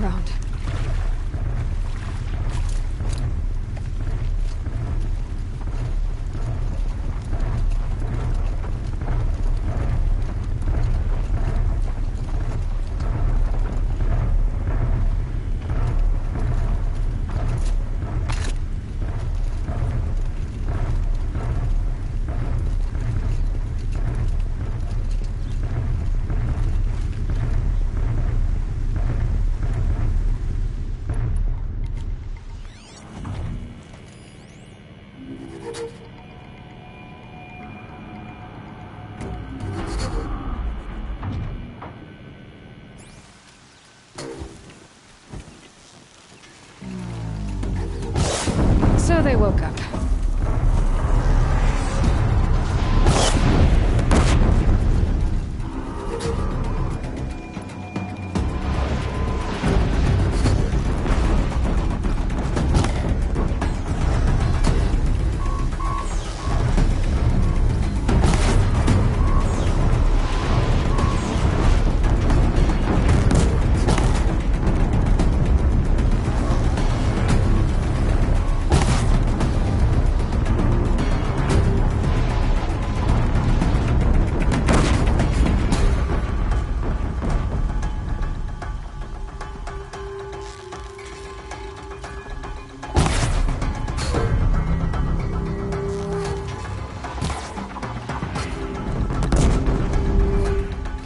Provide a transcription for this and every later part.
around. So they woke up.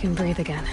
Can breathe again.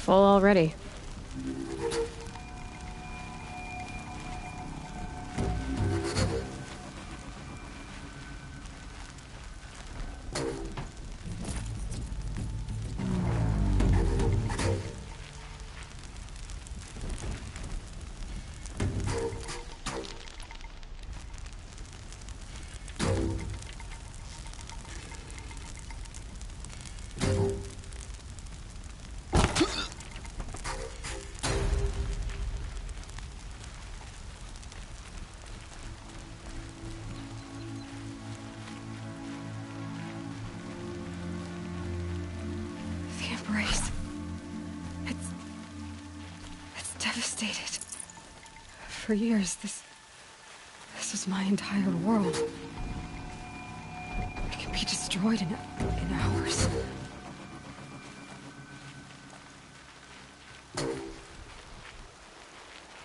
Full already. devastated. For years, this was my entire world. It can be destroyed in hours.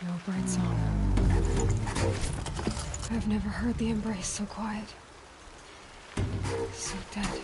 No bright song. I've never heard the embrace so quiet. So dead.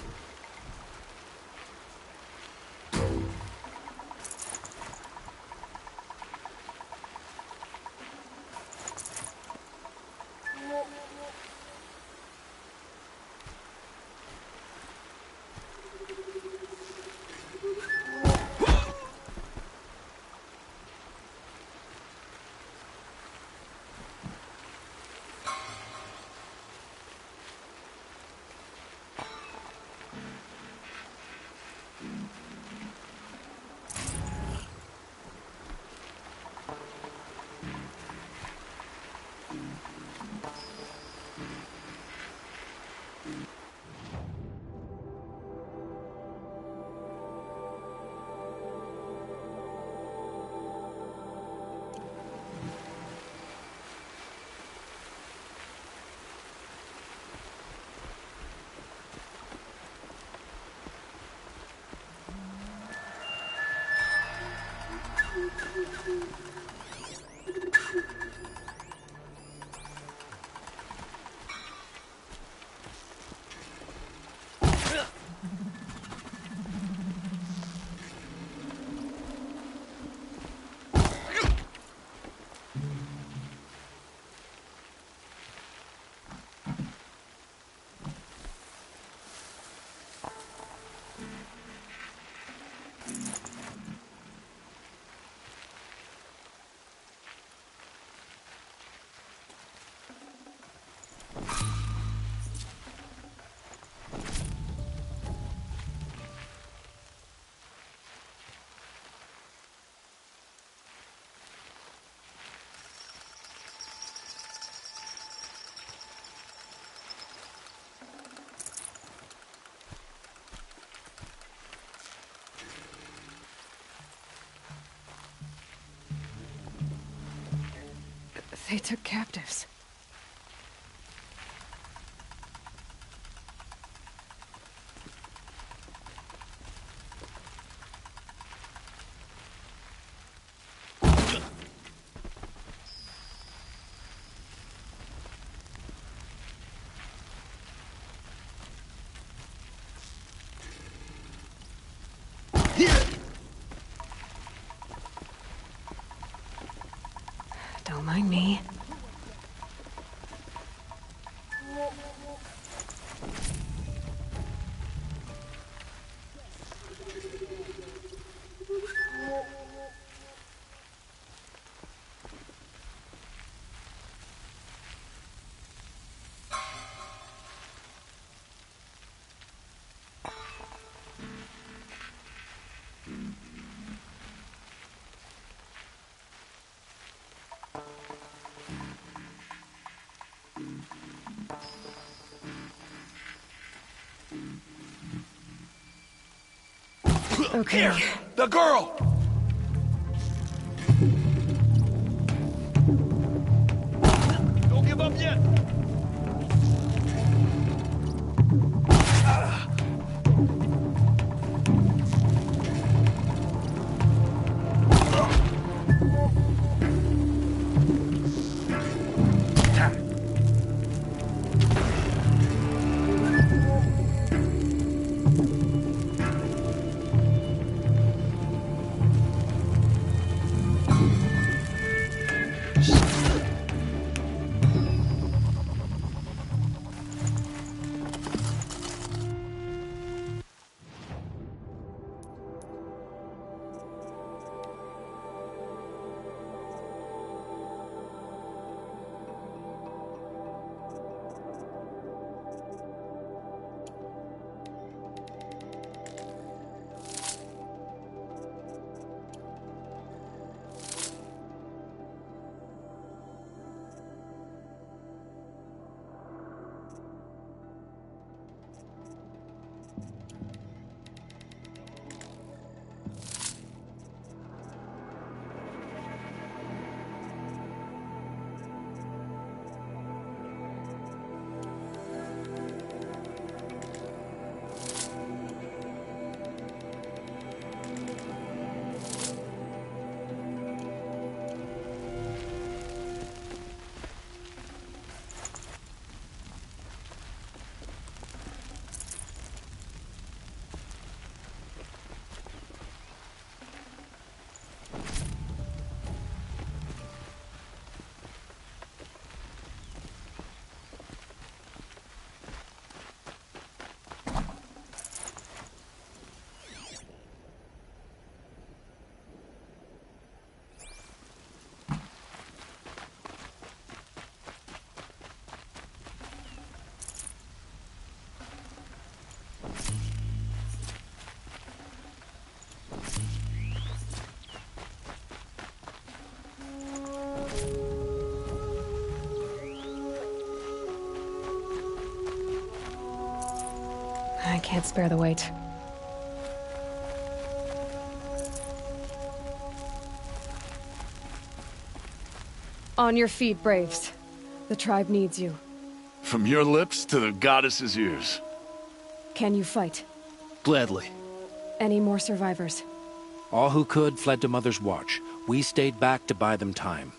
They took captives. Don't mind me. Okay. Here! The girl! Don't give up yet! can't spare the weight. On your feet, Braves. The tribe needs you. From your lips to the goddess's ears. Can you fight? Gladly. Any more survivors? All who could fled to Mother's watch. We stayed back to buy them time.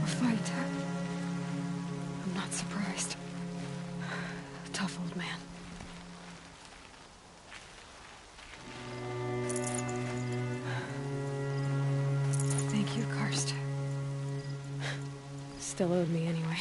Fight. I'm not surprised. Tough old man. Thank you, Karst. Still owed me anyway.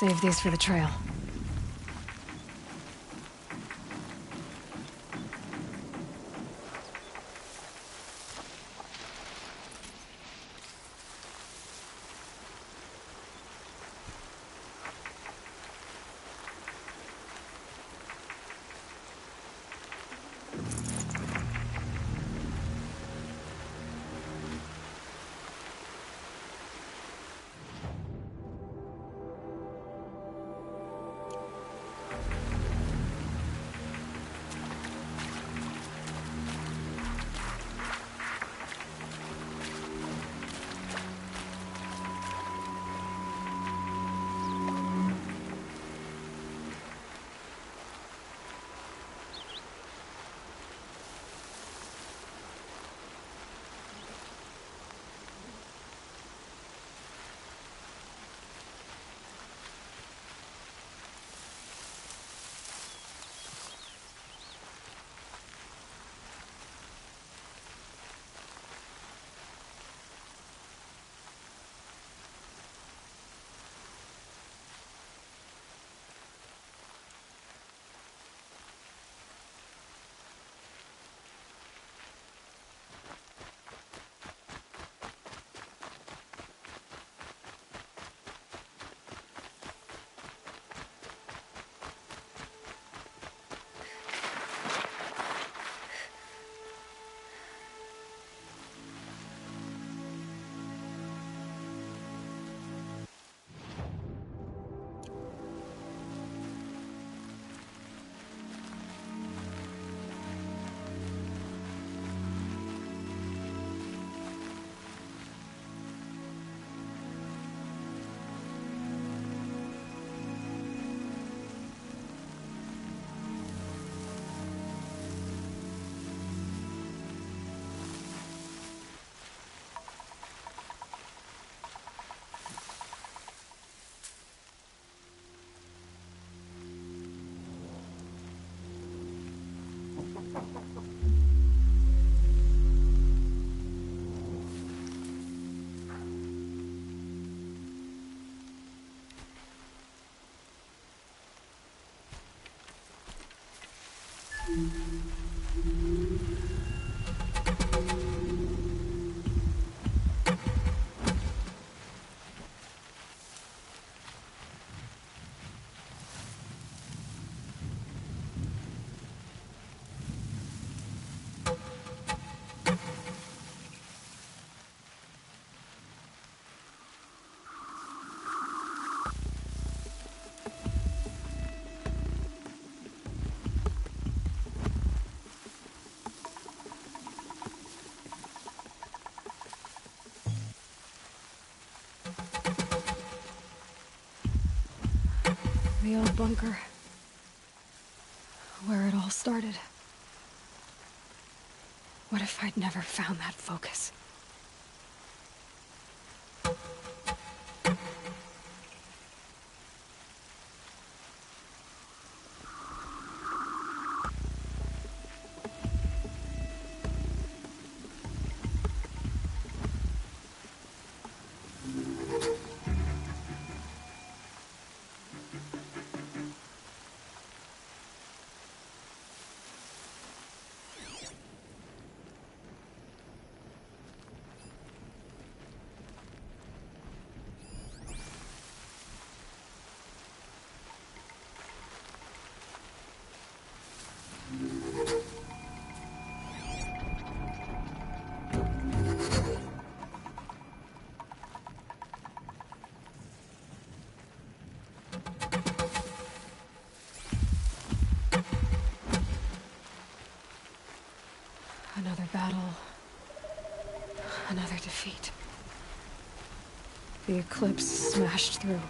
Save these for the trail. The old bunker. Where it all started. What if I'd never found that focus? Another battle. Another defeat. The eclipse smashed through.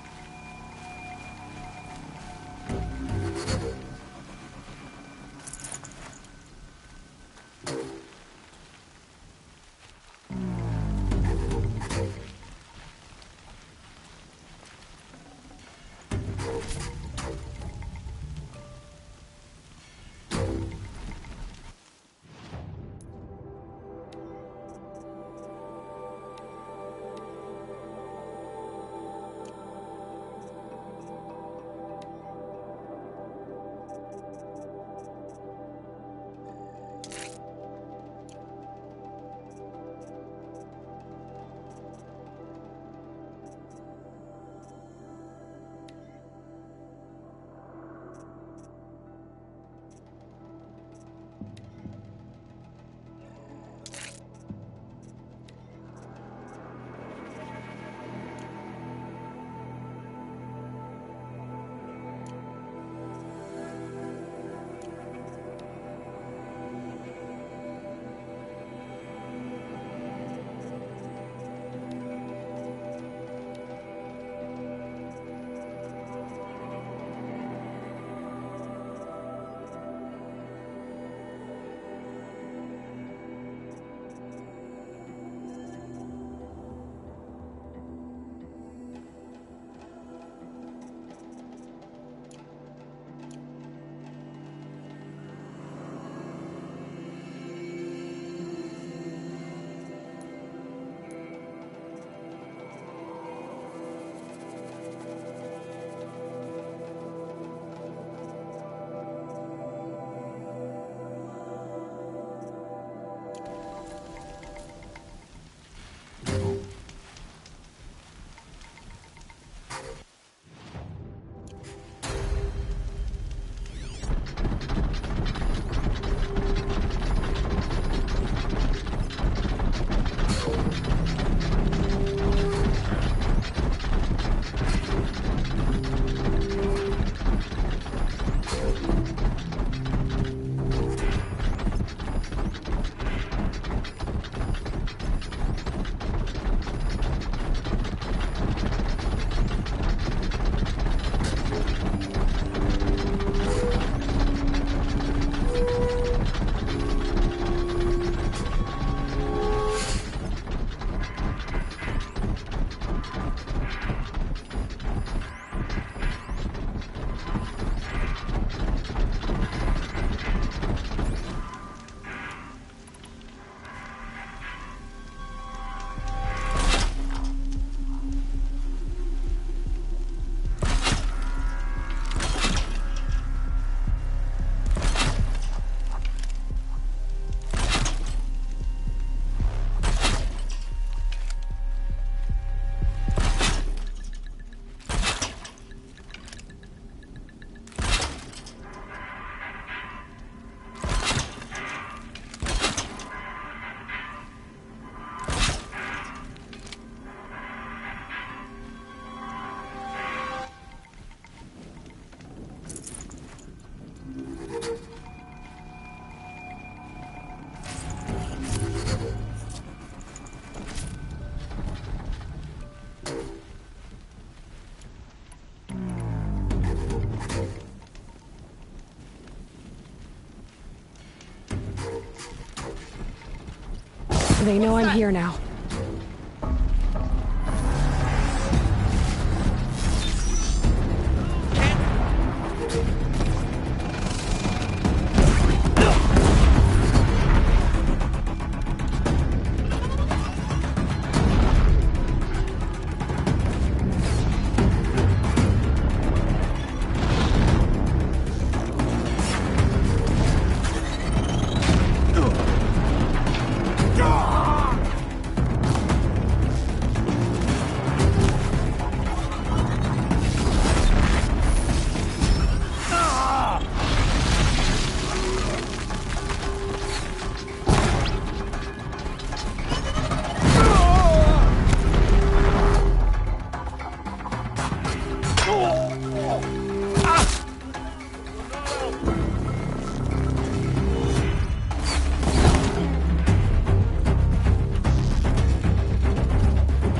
They know I'm here now.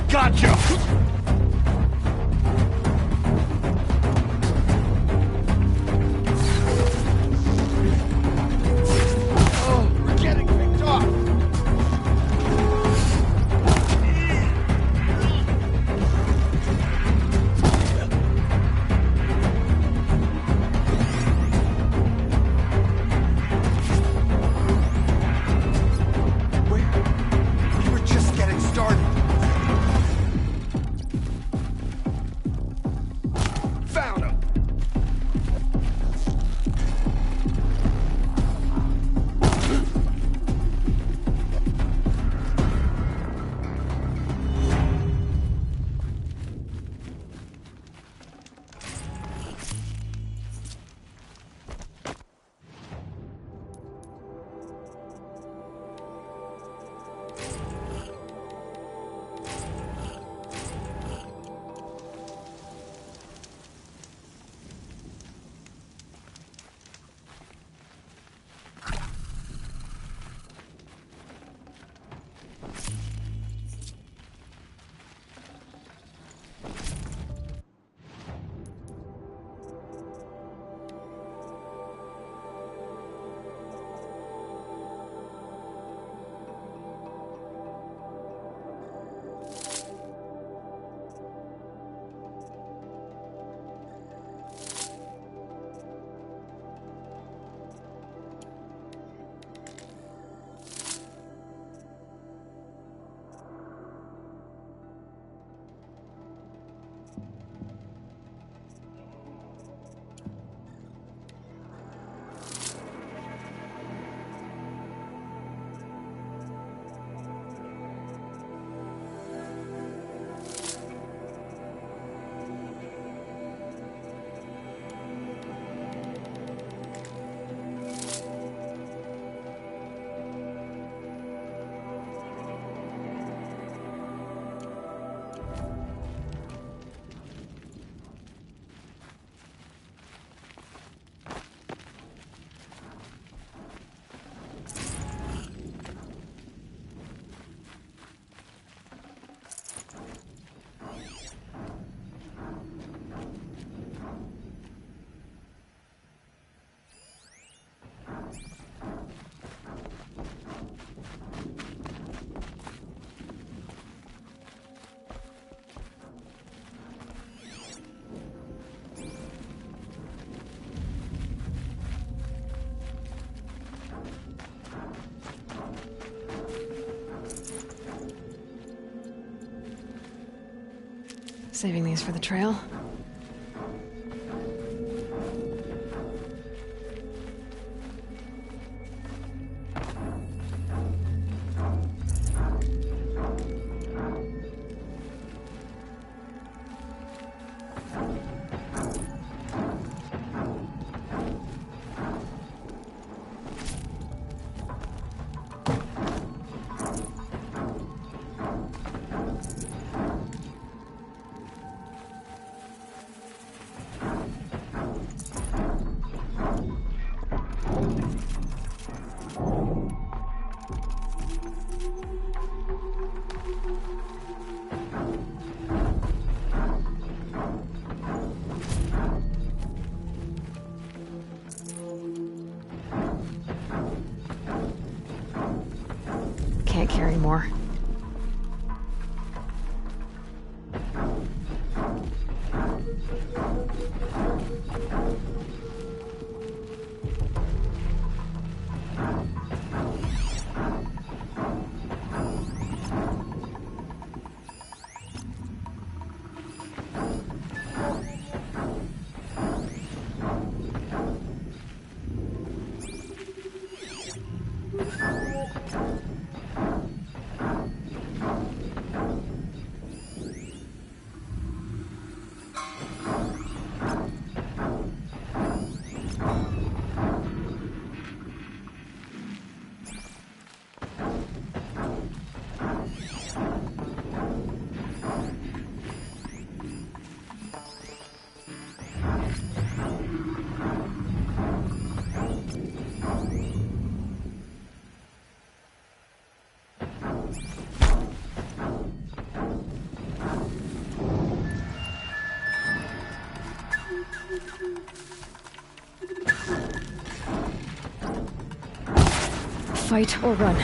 Gotcha! We're getting picked off! We were just getting started. Found him! Saving these for the trail. carry more. Fight or run.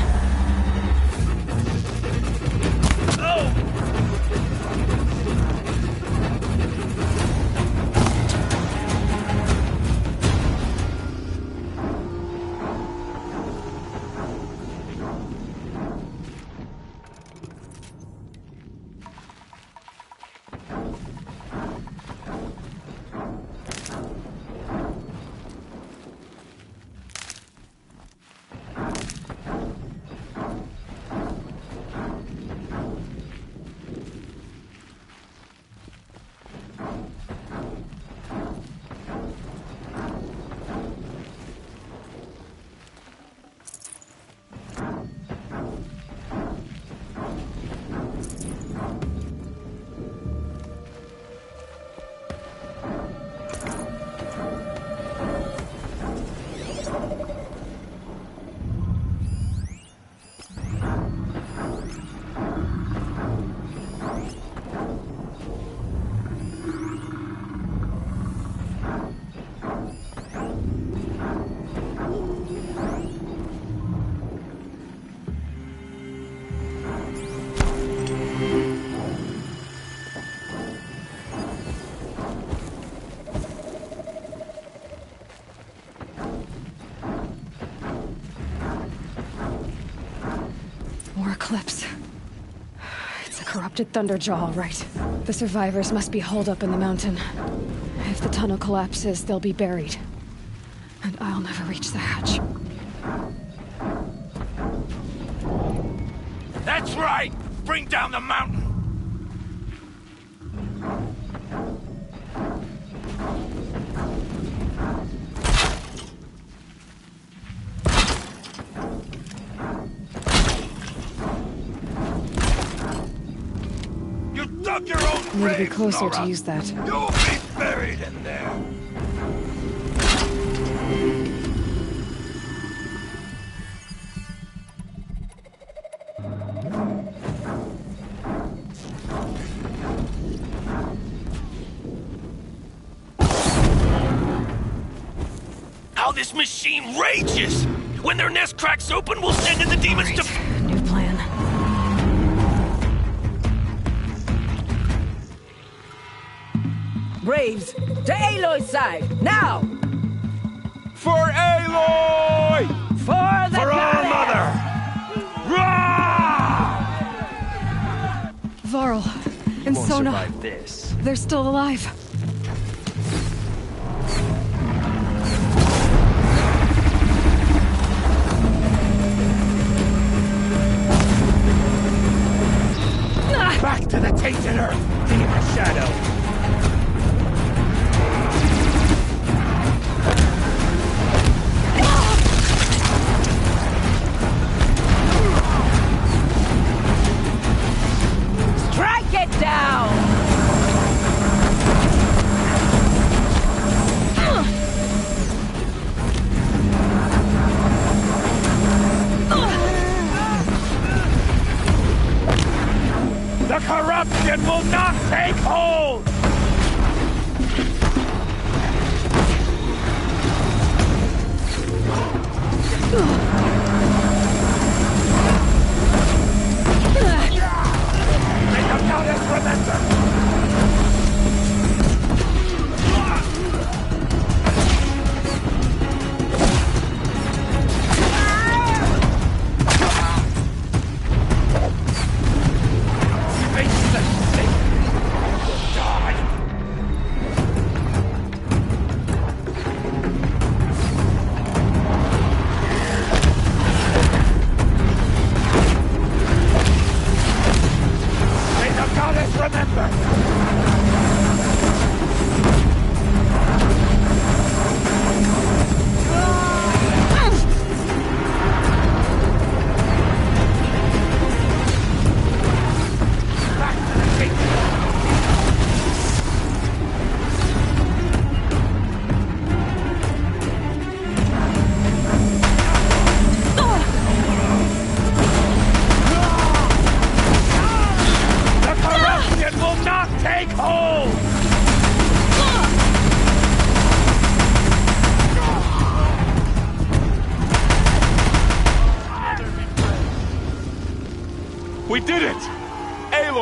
Eclipse. It's a corrupted Thunderjaw, all right. The survivors must be holed up in the mountain. If the tunnel collapses, they'll be buried. And I'll never reach the hatch. That's right! Bring down the mountain! Need to be closer to use that. You'll be buried in there. How this machine rages! When their nest cracks open, we'll send in the demons to... New plan. Braves, to Aloy's side, now! For Aloy! For the For our mother! Varl and Won't Sona, survive this. they're still alive. Back to the tainted earth! Demon shadow! Strike it down!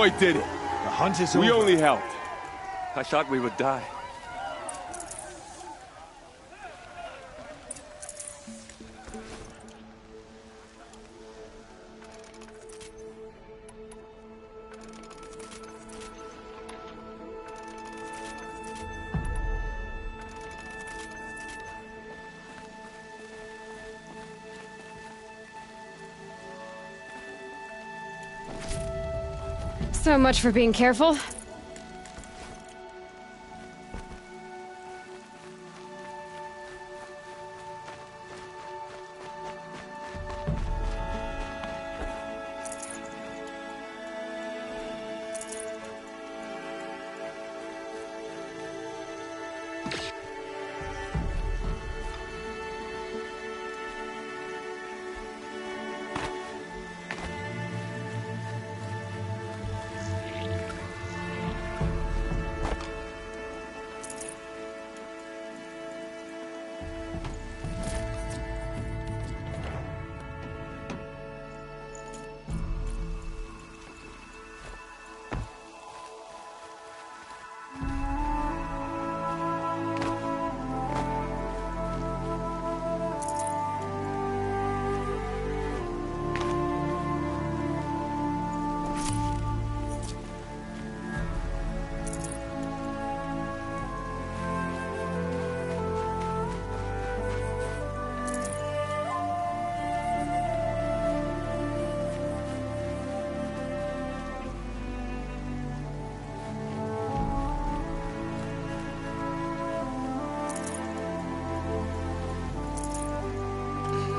Aloy did it. The hunt is We over. only helped. I thought we would die. So much for being careful.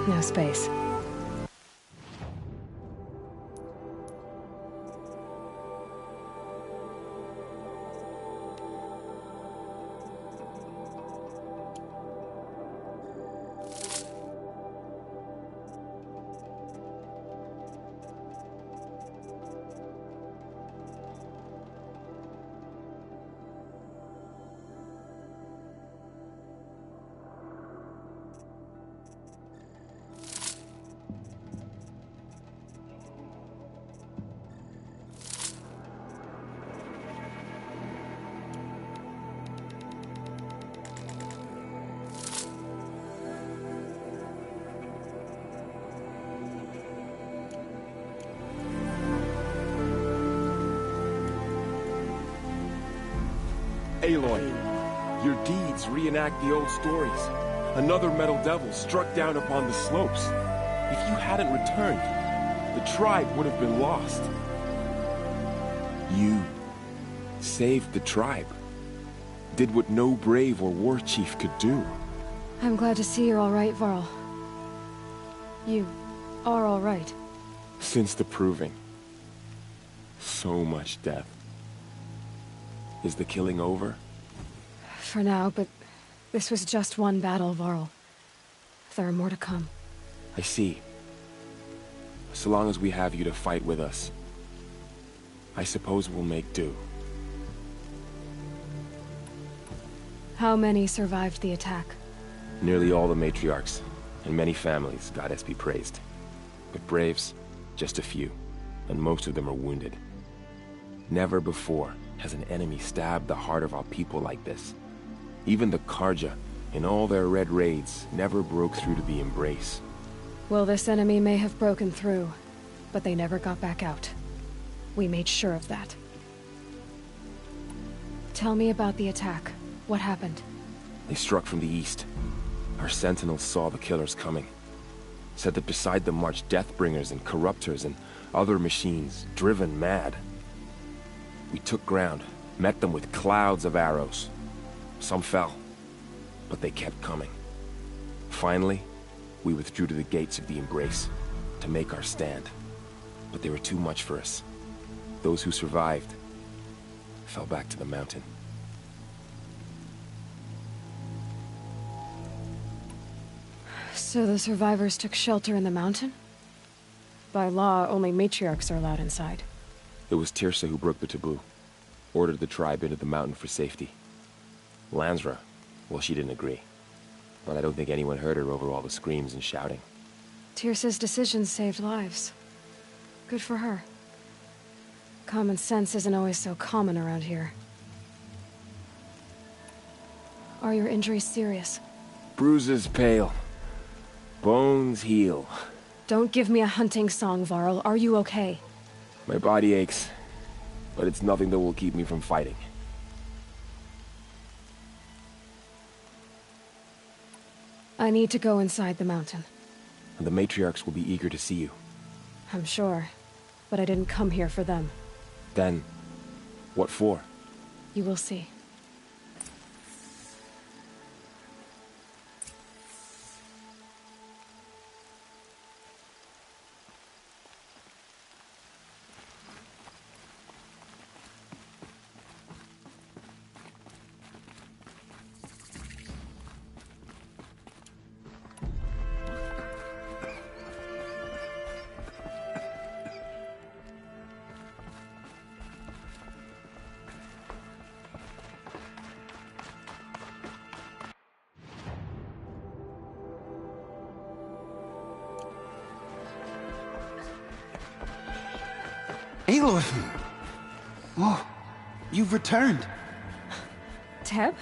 No space. Aloy, your deeds reenact the old stories. Another metal devil struck down upon the slopes. If you hadn't returned, the tribe would have been lost. You saved the tribe. Did what no brave or war chief could do. I'm glad to see you're all right, Varl. You are all right. Since the proving. So much death. Is the killing over? For now, but this was just one battle, Varl. There are more to come. I see. So long as we have you to fight with us, I suppose we'll make do. How many survived the attack? Nearly all the matriarchs, and many families, goddess be praised. But braves, just a few, and most of them are wounded. Never before has an enemy stabbed the heart of our people like this. Even the Karja, in all their red raids, never broke through to the Embrace. Well, this enemy may have broken through, but they never got back out. We made sure of that. Tell me about the attack. What happened? They struck from the east. Our sentinels saw the killers coming. Said that beside them marched Deathbringers and Corruptors and other machines, driven mad. We took ground, met them with clouds of arrows. Some fell, but they kept coming. Finally, we withdrew to the gates of the Embrace to make our stand. But they were too much for us. Those who survived fell back to the mountain. So the survivors took shelter in the mountain? By law, only matriarchs are allowed inside. It was Tirsa who broke the taboo. Ordered the tribe into the mountain for safety. Lansra, well, she didn't agree. But I don't think anyone heard her over all the screams and shouting. Tirsa's decisions saved lives. Good for her. Common sense isn't always so common around here. Are your injuries serious? Bruises pale. Bones heal. Don't give me a hunting song, Varl. Are you okay? My body aches, but it's nothing that will keep me from fighting. I need to go inside the mountain. And the matriarchs will be eager to see you. I'm sure, but I didn't come here for them. Then, what for? You will see. Aloy! Oh, you've returned. Teb?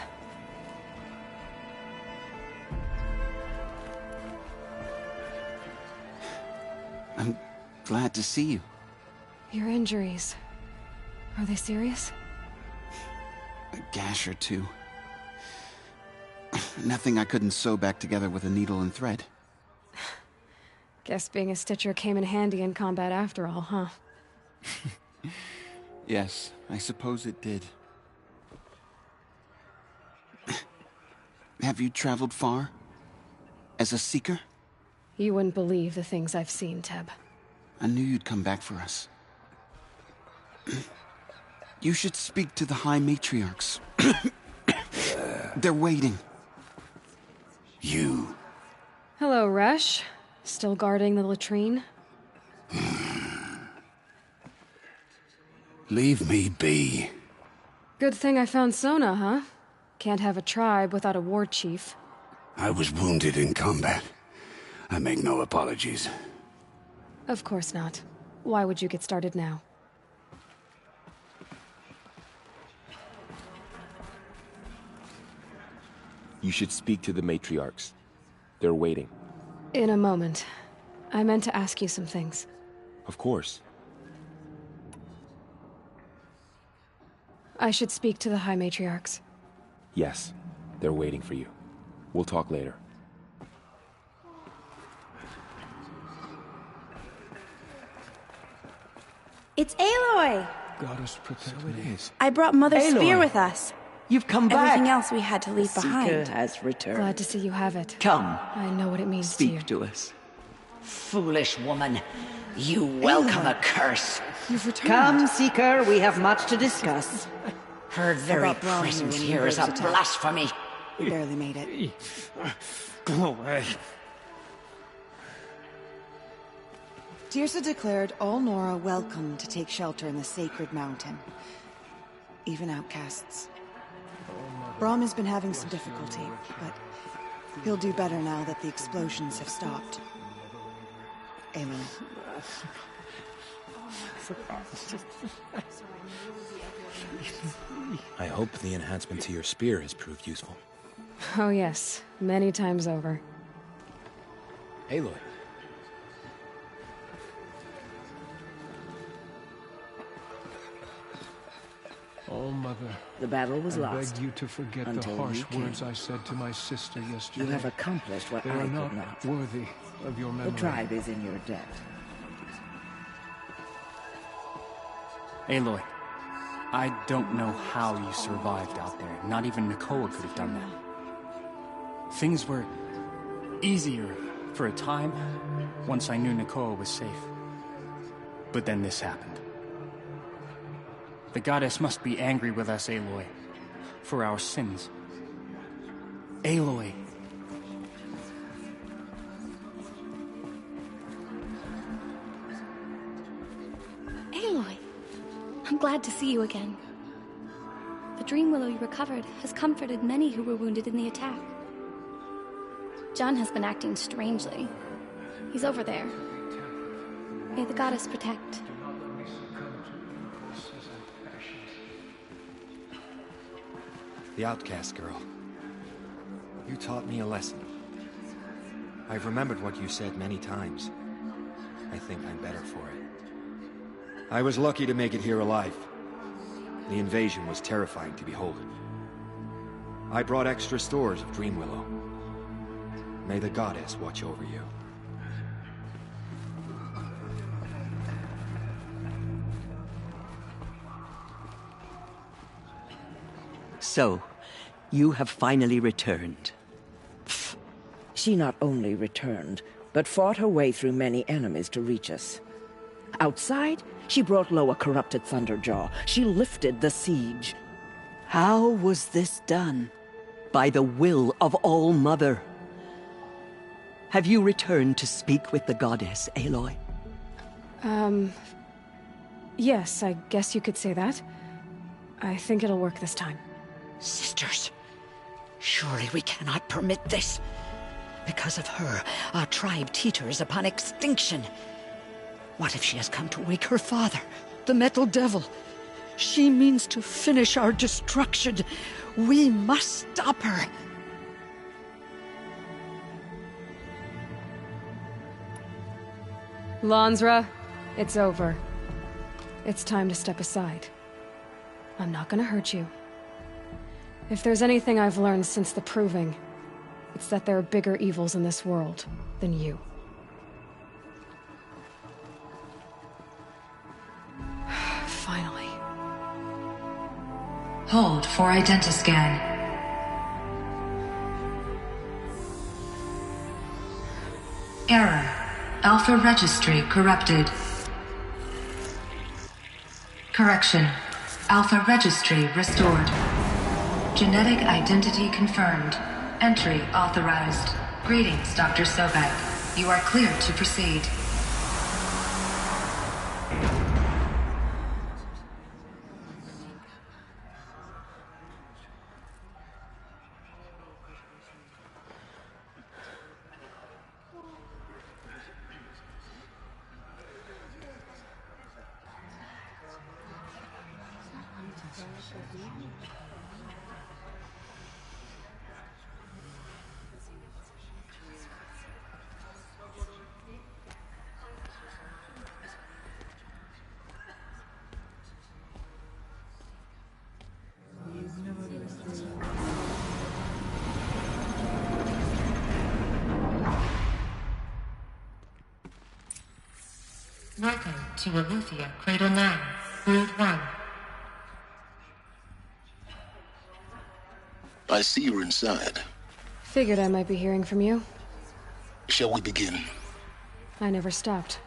I'm glad to see you. Your injuries... are they serious? A gash or two. Nothing I couldn't sew back together with a needle and thread. Guess being a stitcher came in handy in combat after all, huh? Yes, I suppose it did. Have you traveled far? As a seeker? You wouldn't believe the things I've seen, Teb. I knew you'd come back for us. You should speak to the High Matriarchs. They're waiting. You. Hello, Resh. Still guarding the latrine? Leave me be. Good thing I found Sona, huh? Can't have a tribe without a war chief. I was wounded in combat. I make no apologies. Of course not. Why would you get started now? You should speak to the matriarchs. They're waiting. In a moment. I meant to ask you some things. Of course. I should speak to the High Matriarchs. Yes, they're waiting for you. We'll talk later. It's Aloy! Goddess protect me. It is. I brought Mother's Aloy. spear with us. You've come back. Everything else we had to leave Seeker behind. has returned. Glad to see you have it. Come, I know what it means to you. speak to us. Foolish woman, you welcome a curse. You've returned. Come, Seeker, we have much to discuss. Her very About Brom presence and here is a Rose's attack. blasphemy. We barely made it. Go away. Tirsa declared all Nora welcome to take shelter in the sacred mountain. Even outcasts. Brom has been having some difficulty, but he'll do better now that the explosions have stopped. Aloy. I hope the enhancement to your spear has proved useful. Oh yes, many times over. Aloy. Oh, Mother. The battle was I lost. beg you to forget the until harsh you came. words I said to my sister yesterday. You have accomplished what They I are could not not. worthy of your memory. The tribe is in your debt. Aloy, I don't know how you survived out there. Not even Nakoa could have done that. Things were easier for a time once I knew Nakoa was safe. But then this happened. The goddess must be angry with us, Aloy, for our sins. Aloy. Aloy, I'm glad to see you again. The dream willow you recovered has comforted many who were wounded in the attack. John has been acting strangely. He's over there. May the goddess protect. The outcast girl. You taught me a lesson. I've remembered what you said many times. I think I'm better for it. I was lucky to make it here alive. The invasion was terrifying to behold. I brought extra stores of Dreamwillow. May the goddess watch over you. So, you have finally returned. She not only returned, but fought her way through many enemies to reach us. Outside, she brought low a corrupted Thunderjaw. She lifted the siege. How was this done? By the will of All-Mother. Have you returned to speak with the goddess, Aloy? Yes, I guess you could say that. I think it'll work this time. Sisters, surely we cannot permit this. Because of her, our tribe teeters upon extinction. What if she has come to wake her father, the Metal Devil? She means to finish our destruction. We must stop her. Lansra, it's over. It's time to step aside. I'm not gonna hurt you. If there's anything I've learned since the Proving, it's that there are bigger evils in this world than you. Finally. Hold for identiscan. Error. Alpha registry corrupted. Correction. Alpha registry restored. Genetic identity confirmed. Entry authorized. Greetings, Dr. Sobek. You are clear to proceed. Welcome to Aletheia, Cradle 9, Brood 1. I see you're inside. Figured I might be hearing from you. Shall we begin? I never stopped.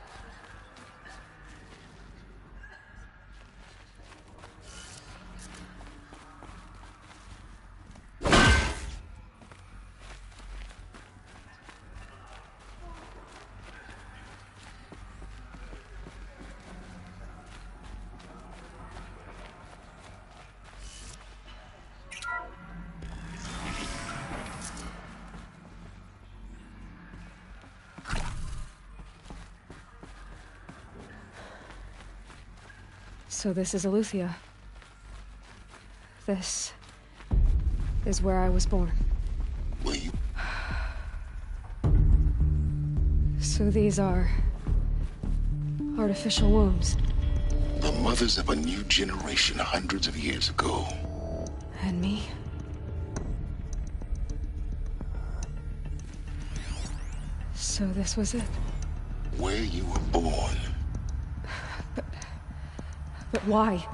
So this is Aletheia. This is where I was born. Were you? So these are artificial wombs. The mothers of a new generation hundreds of years ago. And me? So this was it. Where you were born. But why?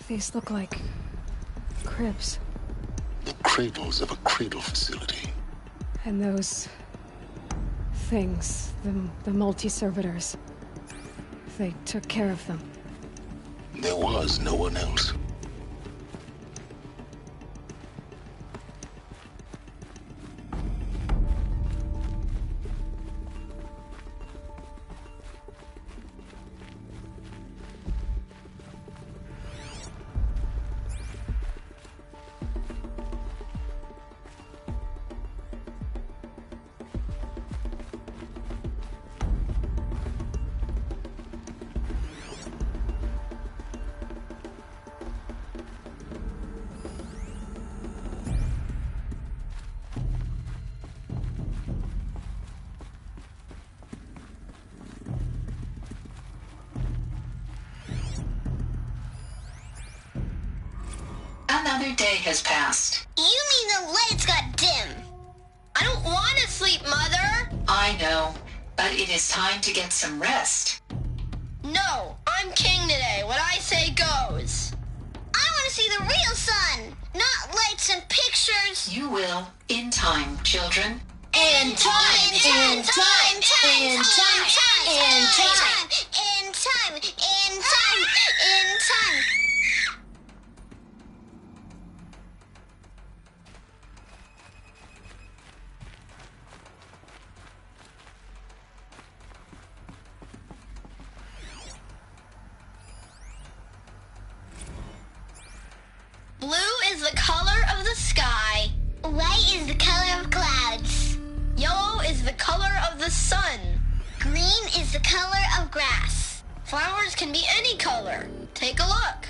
These look like cribs. The cradles of a cradle facility. And those things, the multi-servitors, they took care of them. There was no one else. Another day has passed. You mean the lights got dim? I don't want to sleep, Mother! I know, but it is time to get some rest. No, I'm king today. What I say goes. I want to see the real sun, not lights and pictures. You will, in time, children. In time, in time, in time, in time, in time, in time, in time. Blue is the color of the sky. White is the color of clouds. Yellow is the color of the sun. Green is the color of grass. Flowers can be any color. Take a look.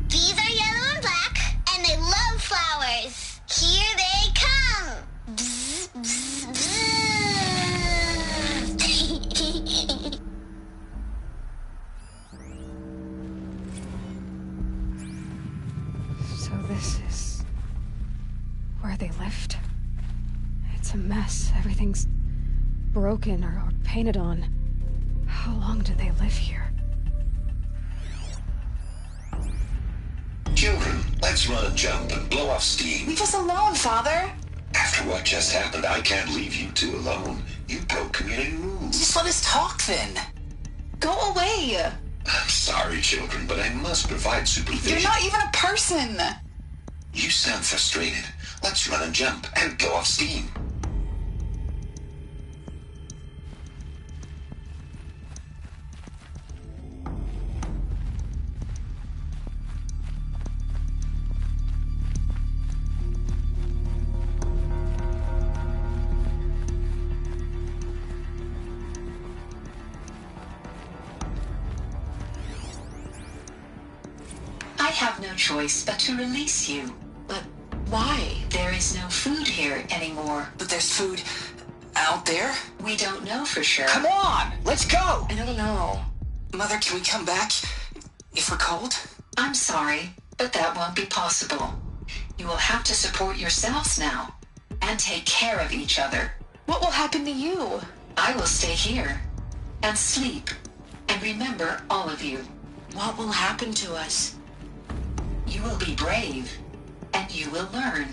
These are yellow and black, and they love flowers. Here they come. Bzz, bzz, bzz. So this is where they lived? It's a mess. Everything's broken or painted on. How long did they live here? Children, let's run and jump and blow off steam. Leave us alone, Father. After what just happened, I can't leave you two alone. You broke community rules. Just let us talk then. Go away. I'm sorry, children, but I must provide supervision. You're not even a person. You sound frustrated. Let's run and jump and blow off steam. I have no choice but to release you. But why? There is no food here anymore. But there's food out there? We don't know for sure. Come on, let's go! I don't know. Mother, can we come back if we're cold? I'm sorry, but that won't be possible. You will have to support yourselves now and take care of each other. What will happen to you? I will stay here and sleep and remember all of you. What will happen to us? You will be brave and you will learn.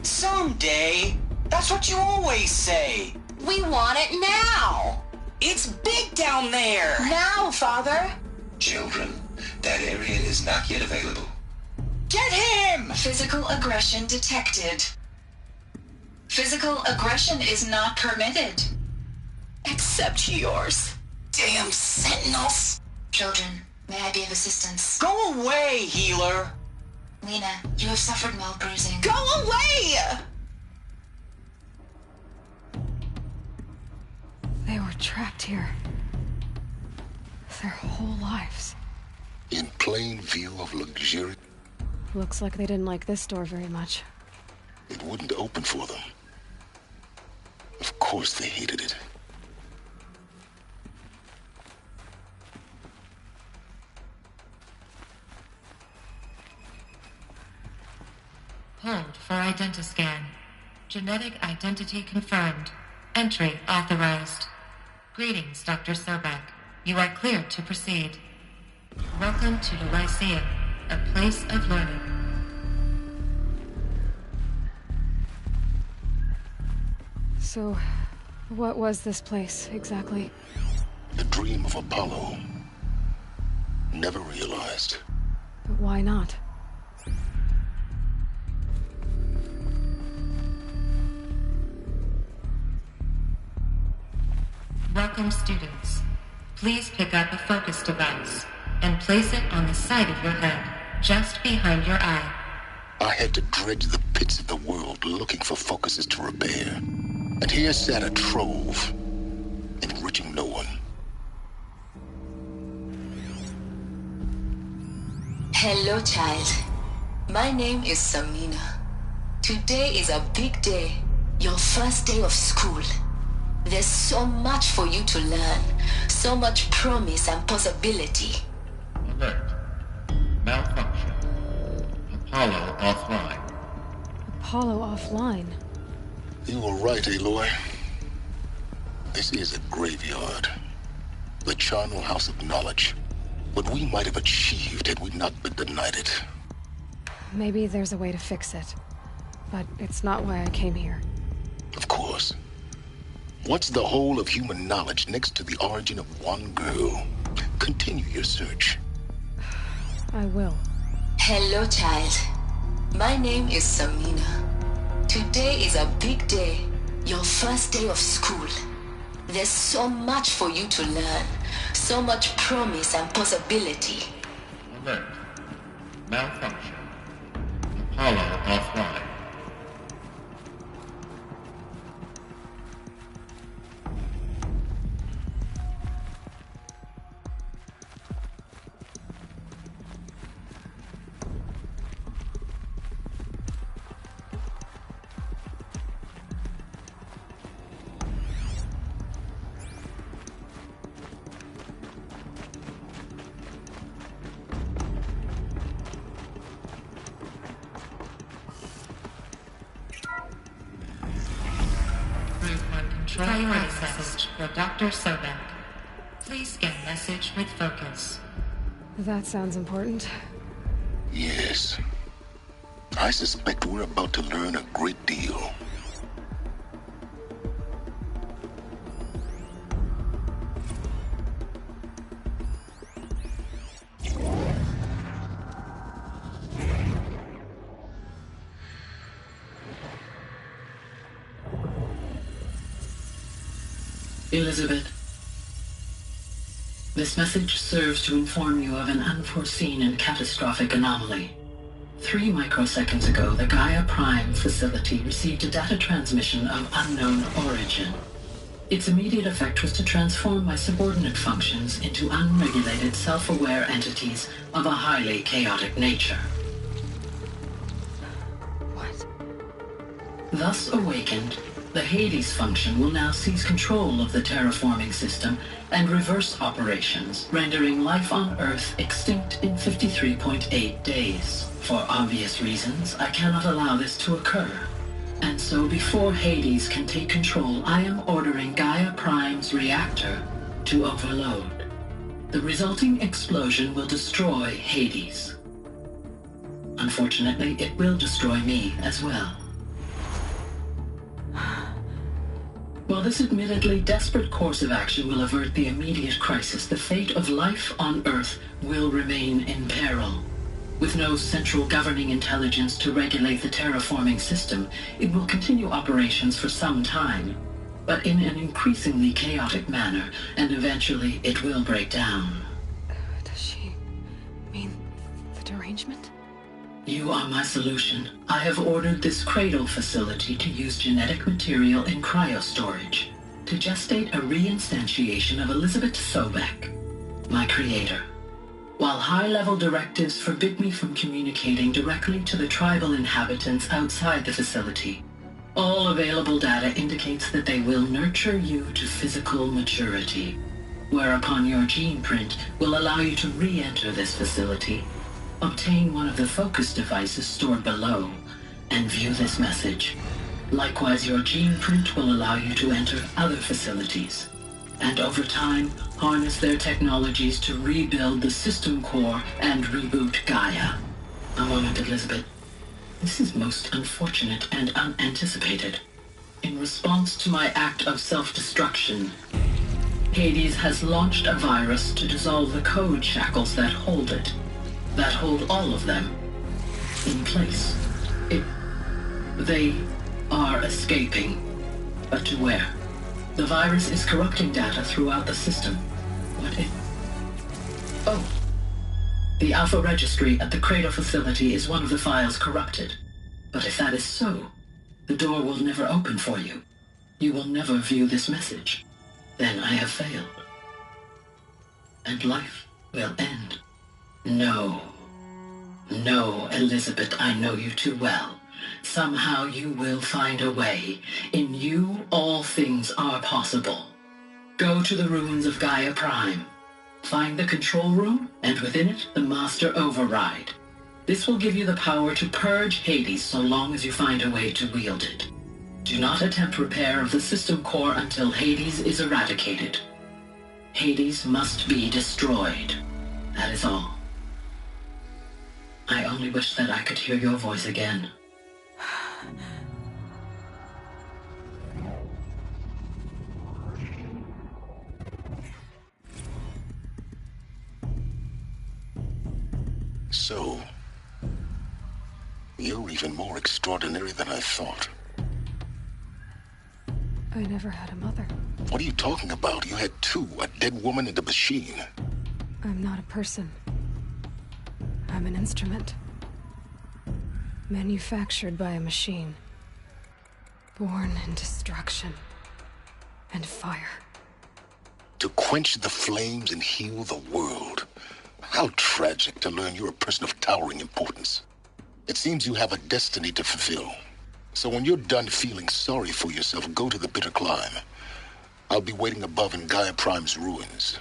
Someday. That's what you always say. We want it now. It's big down there. Now, Father. Children, that area is not yet available. Get him! Physical aggression detected. Physical aggression is not permitted. Except yours. Damn sentinels. Children, may I be of assistance? Go away, healer. Lena, you have suffered mild bruising. Go away! They were trapped here. Their whole lives. In plain view of luxury. Looks like they didn't like this door very much. It wouldn't open for them. Of course they hated it. Hold for identiscan. Genetic identity confirmed. Entry authorized. Greetings, Dr. Sobek. You are cleared to proceed. Welcome to the Lyceum, a place of learning. So, what was this place, exactly? The dream of Apollo. Never realized. But why not? Welcome, students. Please pick up a focus device and place it on the side of your head, just behind your eye. I had to dredge the pits of the world looking for focuses to repair. And here sat a trove, enriching no one. Hello, child. My name is Samina. Today is a big day, your first day of school. There's so much for you to learn, so much promise and possibility. Alert. Malfunction. Apollo offline. Apollo offline? You were right, Aloy. This is a graveyard. The charnel house of knowledge. What we might have achieved had we not been denied it. Maybe there's a way to fix it. But it's not why I came here. Of course. What's the whole of human knowledge next to the origin of one girl? Continue your search. I will. Hello, child. My name is Samina. Today is a big day, your first day of school. There's so much for you to learn, so much promise and possibility. Alert. Malfunction. Apollo offline. Priority message for Dr. Sobek. Please scan message with focus. That sounds important. Yes. I suspect we're about to learn a great deal. Elizabeth, this message serves to inform you of an unforeseen and catastrophic anomaly. 3 microseconds ago, the Gaia Prime facility received a data transmission of unknown origin. Its immediate effect was to transform my subordinate functions into unregulated, self-aware entities of a highly chaotic nature. What? Thus awakened, the Hades function will now seize control of the terraforming system and reverse operations, rendering life on Earth extinct in 53.8 days. For obvious reasons, I cannot allow this to occur. And so before Hades can take control, I am ordering Gaia Prime's reactor to overload. The resulting explosion will destroy Hades. Unfortunately, it will destroy me as well. While this admittedly desperate course of action will avert the immediate crisis, the fate of life on Earth will remain in peril. With no central governing intelligence to regulate the terraforming system, it will continue operations for some time, but in an increasingly chaotic manner, and eventually it will break down. Does she mean the derangement? You are my solution. I have ordered this cradle facility to use genetic material in cryostorage to gestate a reinstantiation of Elizabeth Sobek, my creator. While high-level directives forbid me from communicating directly to the tribal inhabitants outside the facility, all available data indicates that they will nurture you to physical maturity, whereupon your gene print will allow you to re-enter this facility, obtain one of the focus devices stored below, and view this message. Likewise, your gene print will allow you to enter other facilities, and over time, harness their technologies to rebuild the system core and reboot Gaia. A moment, Elizabeth. This is most unfortunate and unanticipated. In response to my act of self-destruction, Hades has launched a virus to dissolve the code shackles that hold it, that hold all of them, in place. They are escaping, but to where? The virus is corrupting data throughout the system. What if... Oh. The Alpha Registry at the Cradle facility is one of the files corrupted. But if that is so, the door will never open for you. You will never view this message. Then I have failed. And life will end. No. No, Elizabeth, I know you too well. Somehow you will find a way. In you, all things are possible. Go to the ruins of Gaia Prime. Find the control room, and within it, the Master Override. This will give you the power to purge Hades so long as you find a way to wield it. Do not attempt repair of the system core until Hades is eradicated. Hades must be destroyed. That is all. I only wish that I could hear your voice again. So, you're even more extraordinary than I thought. I never had a mother. What are you talking about? You had two, a dead woman and a machine. I'm not a person. I'm an instrument. Manufactured by a machine. Born in destruction and fire. To quench the flames and heal the world. How tragic to learn you're a person of towering importance. It seems you have a destiny to fulfill. So when you're done feeling sorry for yourself, go to the bitter climb. I'll be waiting above in Gaia Prime's ruins.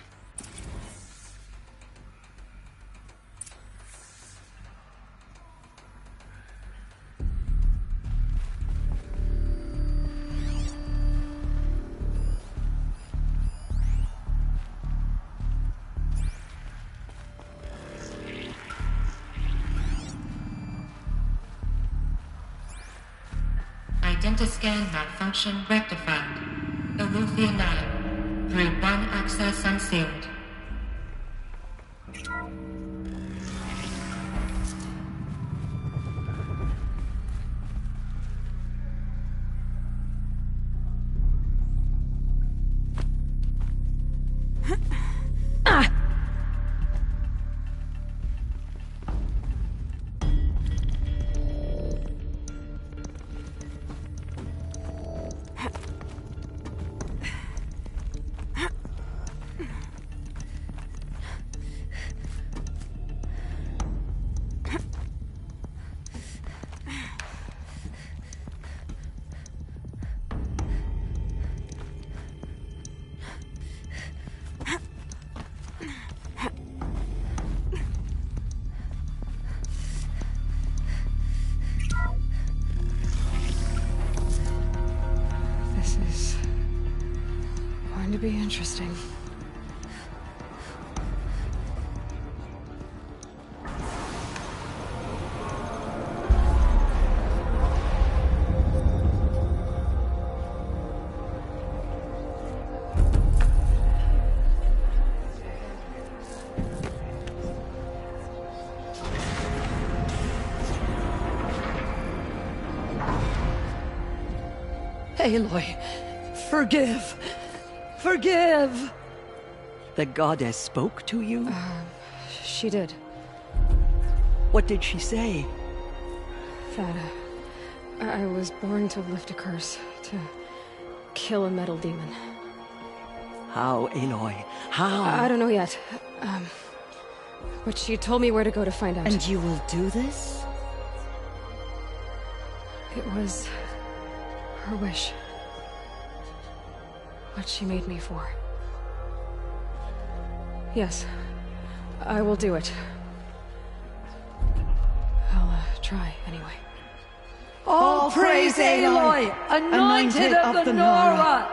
Identiscan malfunction rectified. Elufia 9. Route 1 access unsealed. To be interesting. Aloy, forgive! Forgive! The goddess spoke to you? She did. What did she say? That I was born to lift a curse, to kill a metal demon. How, Aloy? How? I don't know yet. But she told me where to go to find out. And you will do this? It was her wish. What she made me for. Yes, I will do it. I'll try, anyway. All praise Aloy, anointed of the Nora!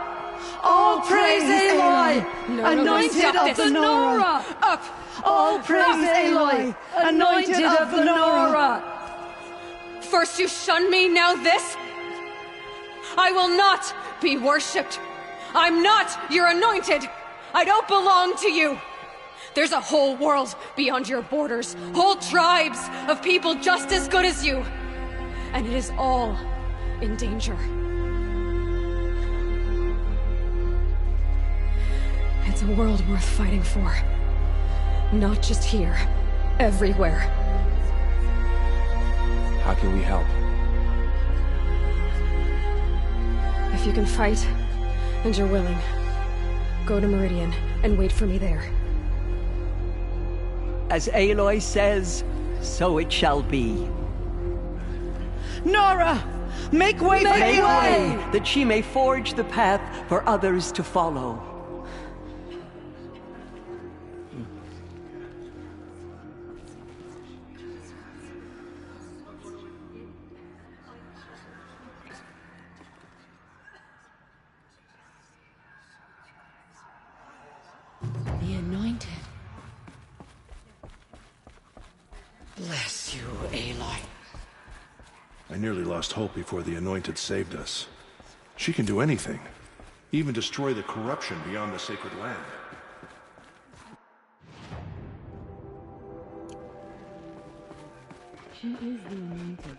All praise Aloy, anointed of the Nora! Up! All praise Aloy, anointed of the Nora! First you shun me, now this? I will not be worshipped. I'm not your anointed. I don't belong to you. There's a whole world beyond your borders, whole tribes of people just as good as you. And it is all in danger. It's a world worth fighting for. Not just here, everywhere. How can we help? If you can fight, and you're willing, go to Meridian and wait for me there. As Aloy says, so it shall be. Nora! Make way! Make way! That she may forge the path for others to follow. The Anointed. Bless you, Aloy. I nearly lost hope before the Anointed saved us. She can do anything. Even destroy the corruption beyond the Sacred Land. She is the Anointed.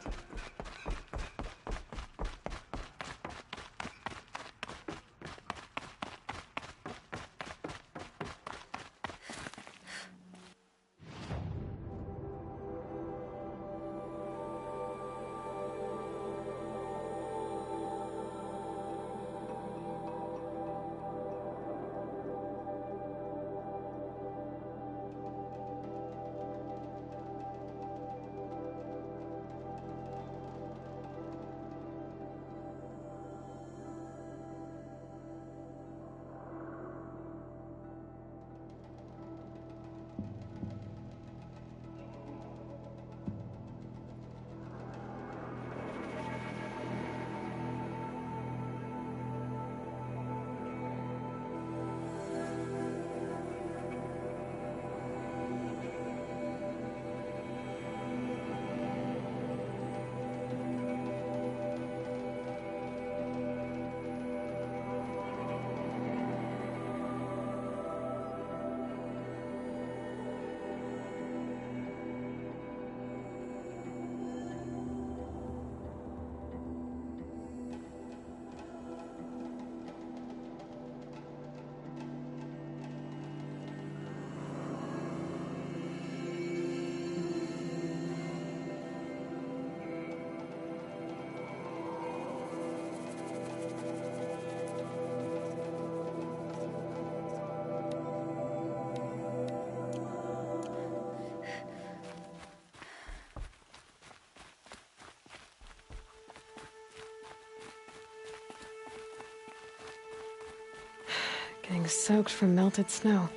Getting soaked from melted snow.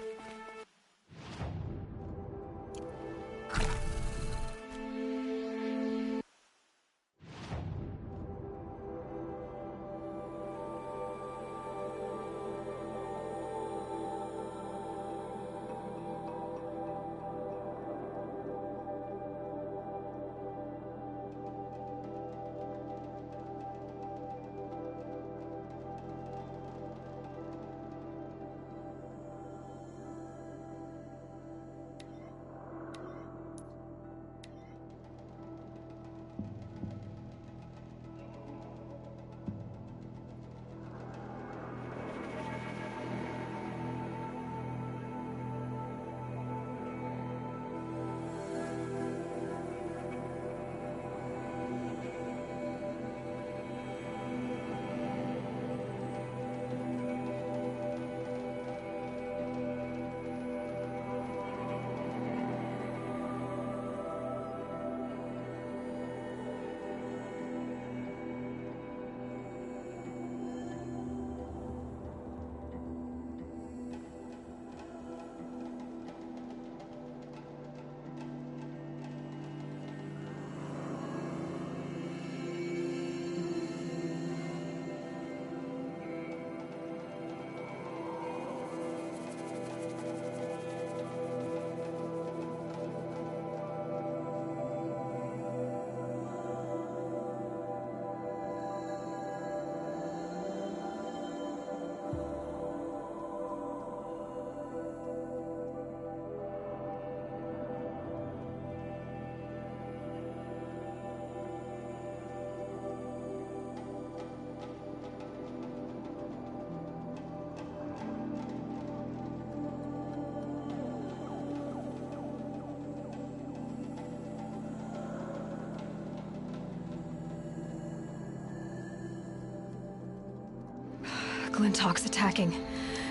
Glintock's attacking.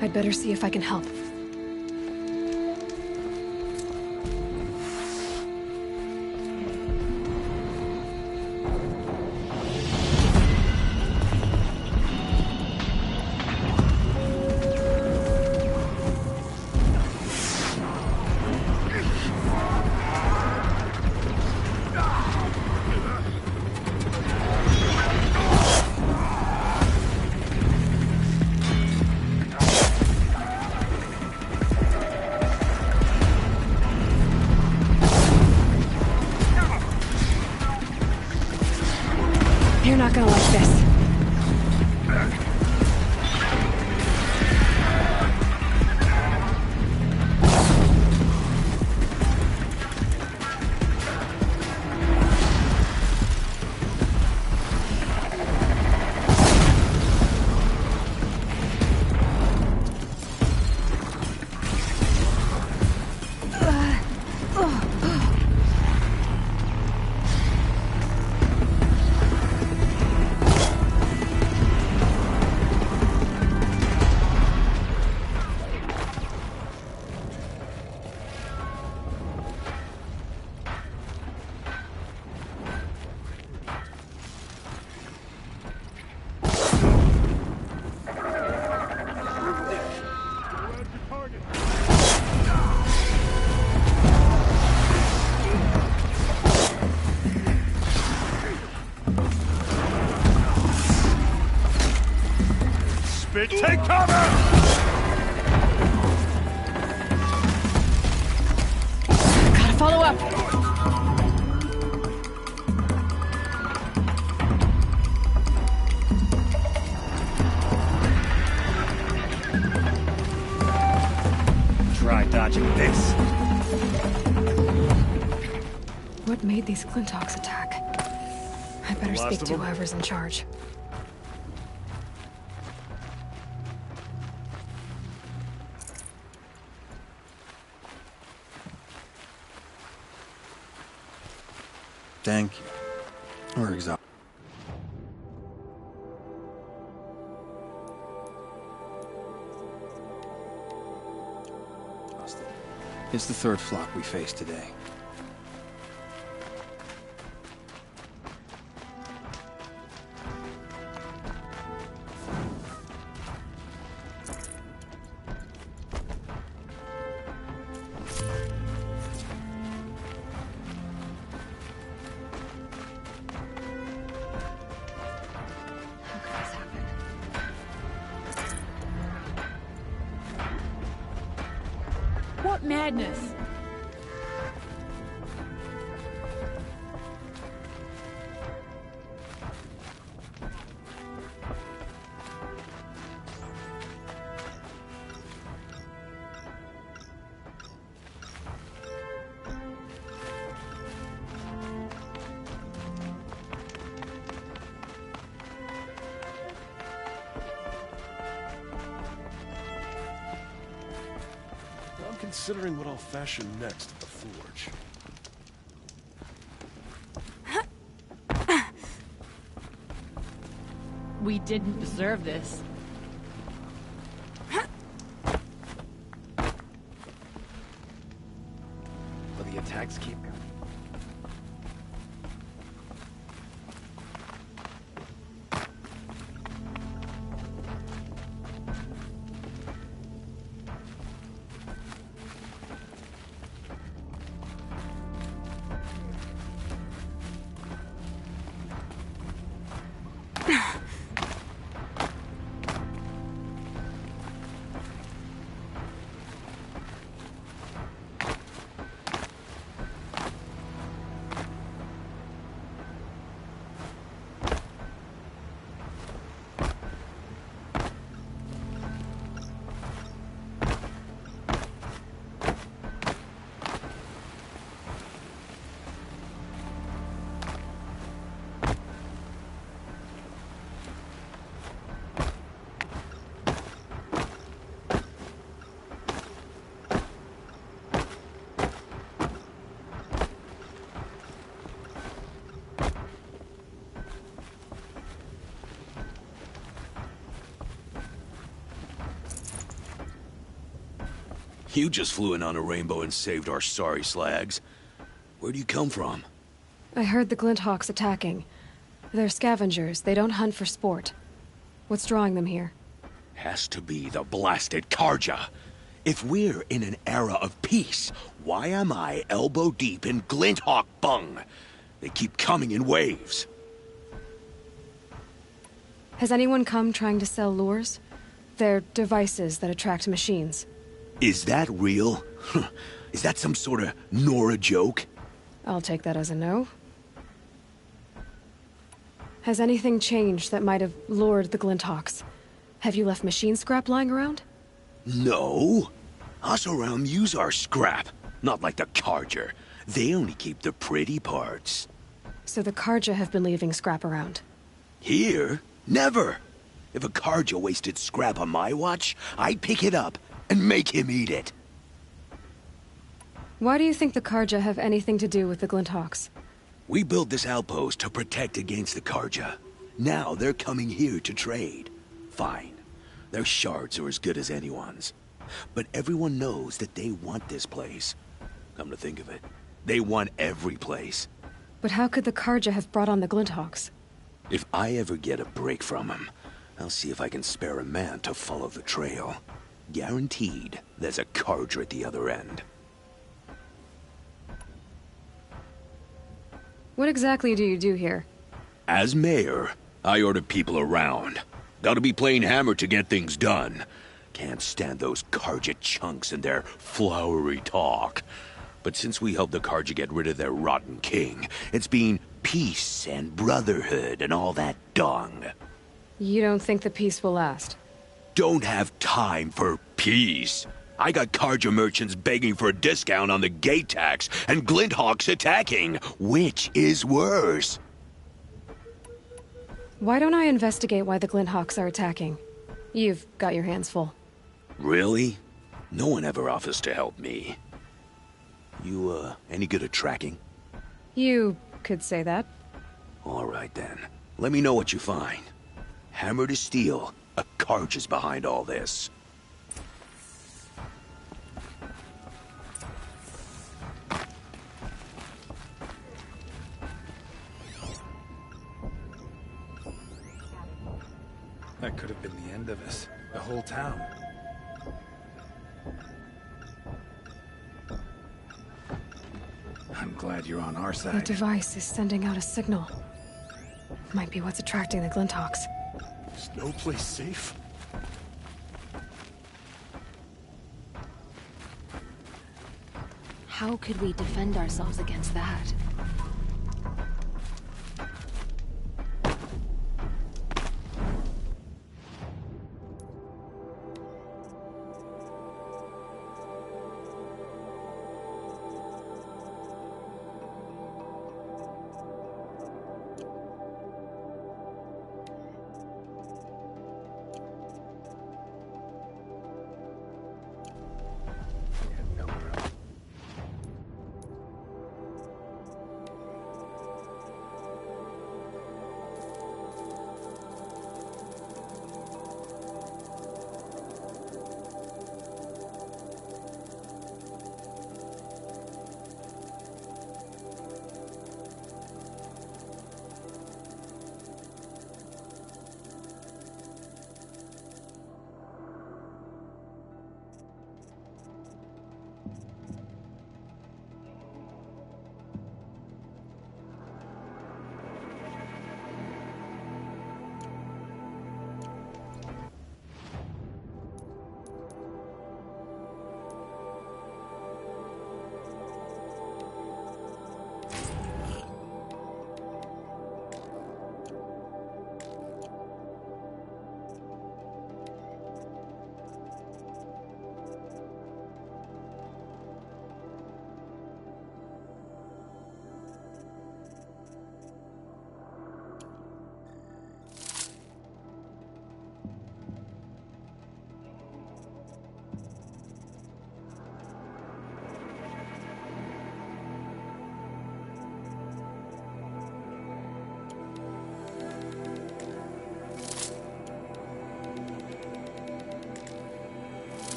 I'd better see if I can help. You're not gonna like this. Take cover! Gotta follow up. Try dodging this. What made these Glintocks attack? I better speak to whoever's in charge. Thank you. We're exhausted. It's the third flock we faced today. What madness! Considering what I'll fashion next at the forge. We didn't deserve this. But the attacks keep coming. You just flew in on a rainbow and saved our sorry slags. Where do you come from? I heard the Glinthawks attacking. They're scavengers. They don't hunt for sport. What's drawing them here? Has to be the blasted Karja. If we're in an era of peace, why am I elbow deep in Glinthawk bung? They keep coming in waves. Has anyone come trying to sell lures? They're devices that attract machines. Is that real? Is that some sort of Nora joke? I'll take that as a no. Has anything changed that might have lured the Glinthawks? Have you left machine scrap lying around? No. Us around use our scrap. Not like the Karja. They only keep the pretty parts. So the Karja have been leaving scrap around? Here? Never. If a Karja wasted scrap on my watch, I'd pick it up and make him eat it. Why do you think the Karja have anything to do with the Glinthawks? We built this outpost to protect against the Karja. Now they're coming here to trade. Fine. Their shards are as good as anyone's. But everyone knows that they want this place. Come to think of it, they want every place. But how could the Karja have brought on the Glinthawks? If I ever get a break from them, I'll see if I can spare a man to follow the trail. Guaranteed, there's a Karja at the other end. What exactly do you do here? As mayor, I order people around. Gotta be playing hammer to get things done. Can't stand those Karja chunks and their flowery talk. But since we helped the Karja get rid of their rotten king, it's been peace and brotherhood and all that dung. You don't think the peace will last? Don't have time for peace. I got Karja merchants begging for a discount on the gate tax, and Glinthawks attacking. Which is worse? Why don't I investigate why the Glinthawks are attacking? You've got your hands full. Really? No one ever offers to help me. You, any good at tracking? You could say that. All right, then. Let me know what you find. Hammer to steel, a Karja's behind all this. That could have been the end of us. The whole town. I'm glad you're on our The side. device is sending out a signal. Might be what's attracting the Glinthawks. Is no place safe? How could we defend ourselves against that?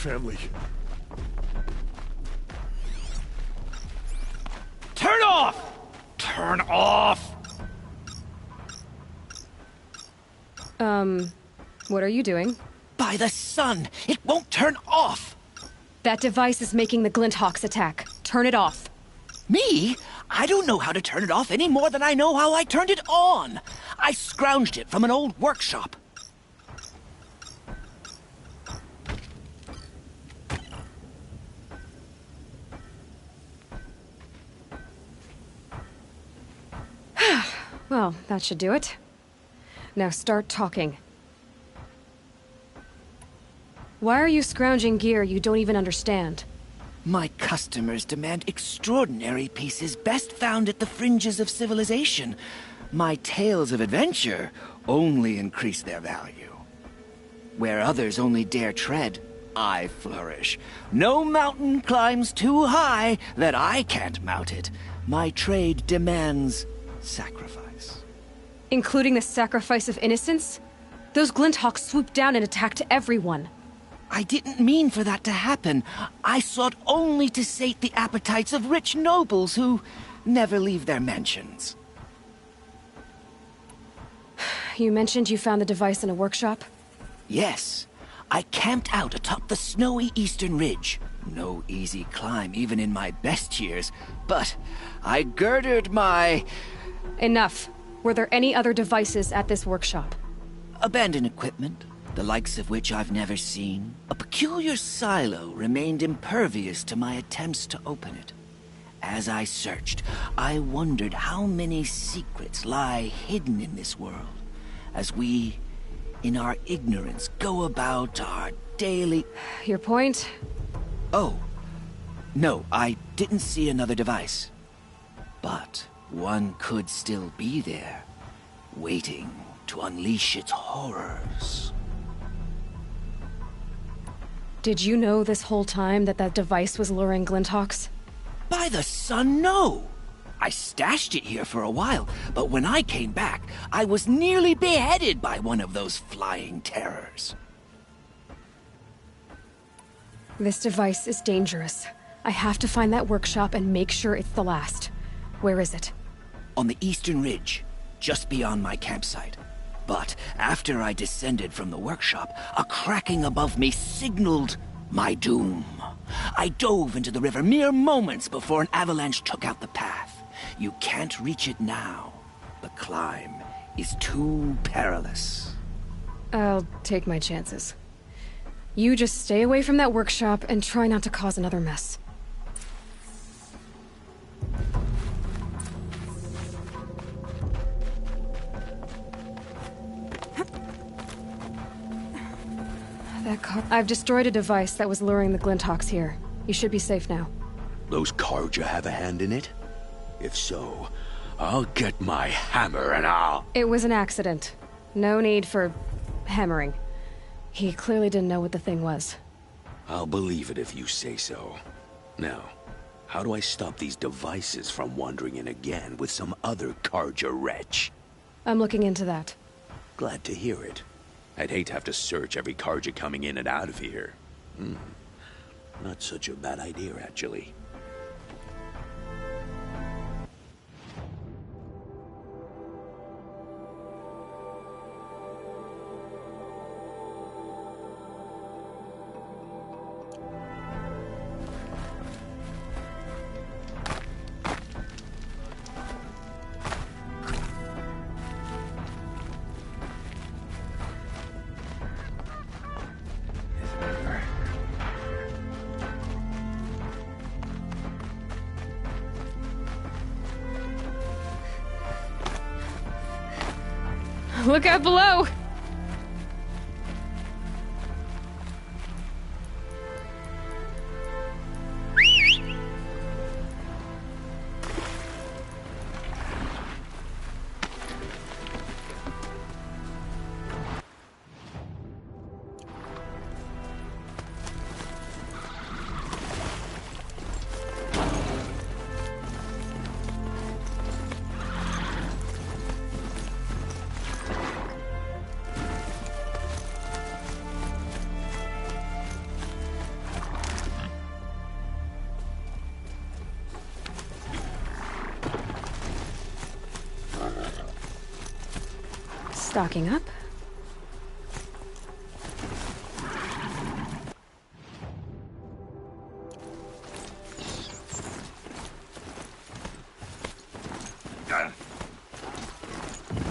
family. Turn off! Turn off! What are you doing? By the sun! It won't turn off! That device is making the Glinthawks attack. Turn it off. Me? I don't know how to turn it off any more than I know how I turned it on. I scrounged it from an old workshop. Well, that should do it. Now start talking. Why are you scrounging gear you don't even understand? My customers demand extraordinary pieces best found at the fringes of civilization. My tales of adventure only increase their value. Where others only dare tread, I flourish. No mountain climbs too high that I can't mount it. My trade demands sacrifice. Including the sacrifice of innocence? Those Glinthawks swooped down and attacked everyone. I didn't mean for that to happen. I sought only to sate the appetites of rich nobles who never leave their mansions. You mentioned you found the device in a workshop? Yes. I camped out atop the snowy eastern ridge. No easy climb even in my best years, but I girded my... Enough. Were there any other devices at this workshop? Abandoned equipment, the likes of which I've never seen. A peculiar silo remained impervious to my attempts to open it. As I searched, I wondered how many secrets lie hidden in this world, as we, in our ignorance, go about our daily... Your point? Oh, no, I didn't see another device. But one could still be there, waiting to unleash its horrors. Did you know this whole time that device was luring Glinthawks? By the sun, no! I stashed it here for a while, but when I came back, I was nearly beheaded by one of those flying terrors. This device is dangerous. I have to find that workshop and make sure it's the last. Where is it? On the eastern ridge, just beyond my campsite. But after I descended from the workshop, a cracking above me signaled my doom. I dove into the river mere moments before an avalanche took out the path. You can't reach it now. The climb is too perilous. I'll take my chances. You just stay away from that workshop and try not to cause another mess. I've destroyed a device that was luring the Glinthawks here. You should be safe now. Those Karja have a hand in it? If so, I'll get my hammer and I'll... It was an accident. No need for hammering. He clearly didn't know what the thing was. I'll believe it if you say so. Now, how do I stop these devices from wandering in again with some other Karja wretch? I'm looking into that. Glad to hear it. I'd hate to have to search every Karja coming in and out of here. Not such a bad idea, actually. Look out below! Stocking up.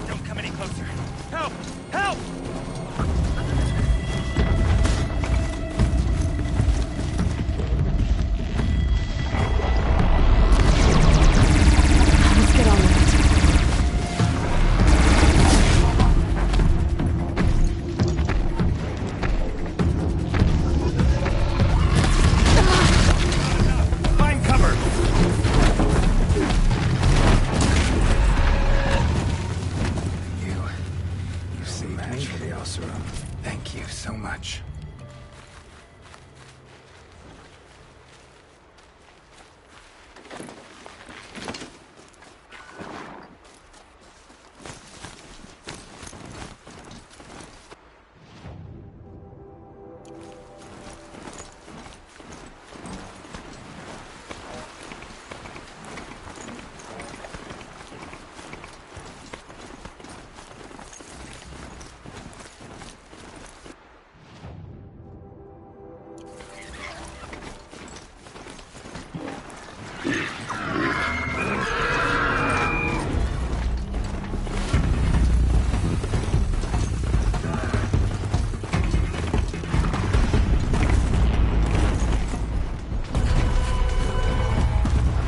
Don't come any closer. Help! Help! Let's get on with it. Find cover! You saved me for the Osura. Thank you so much.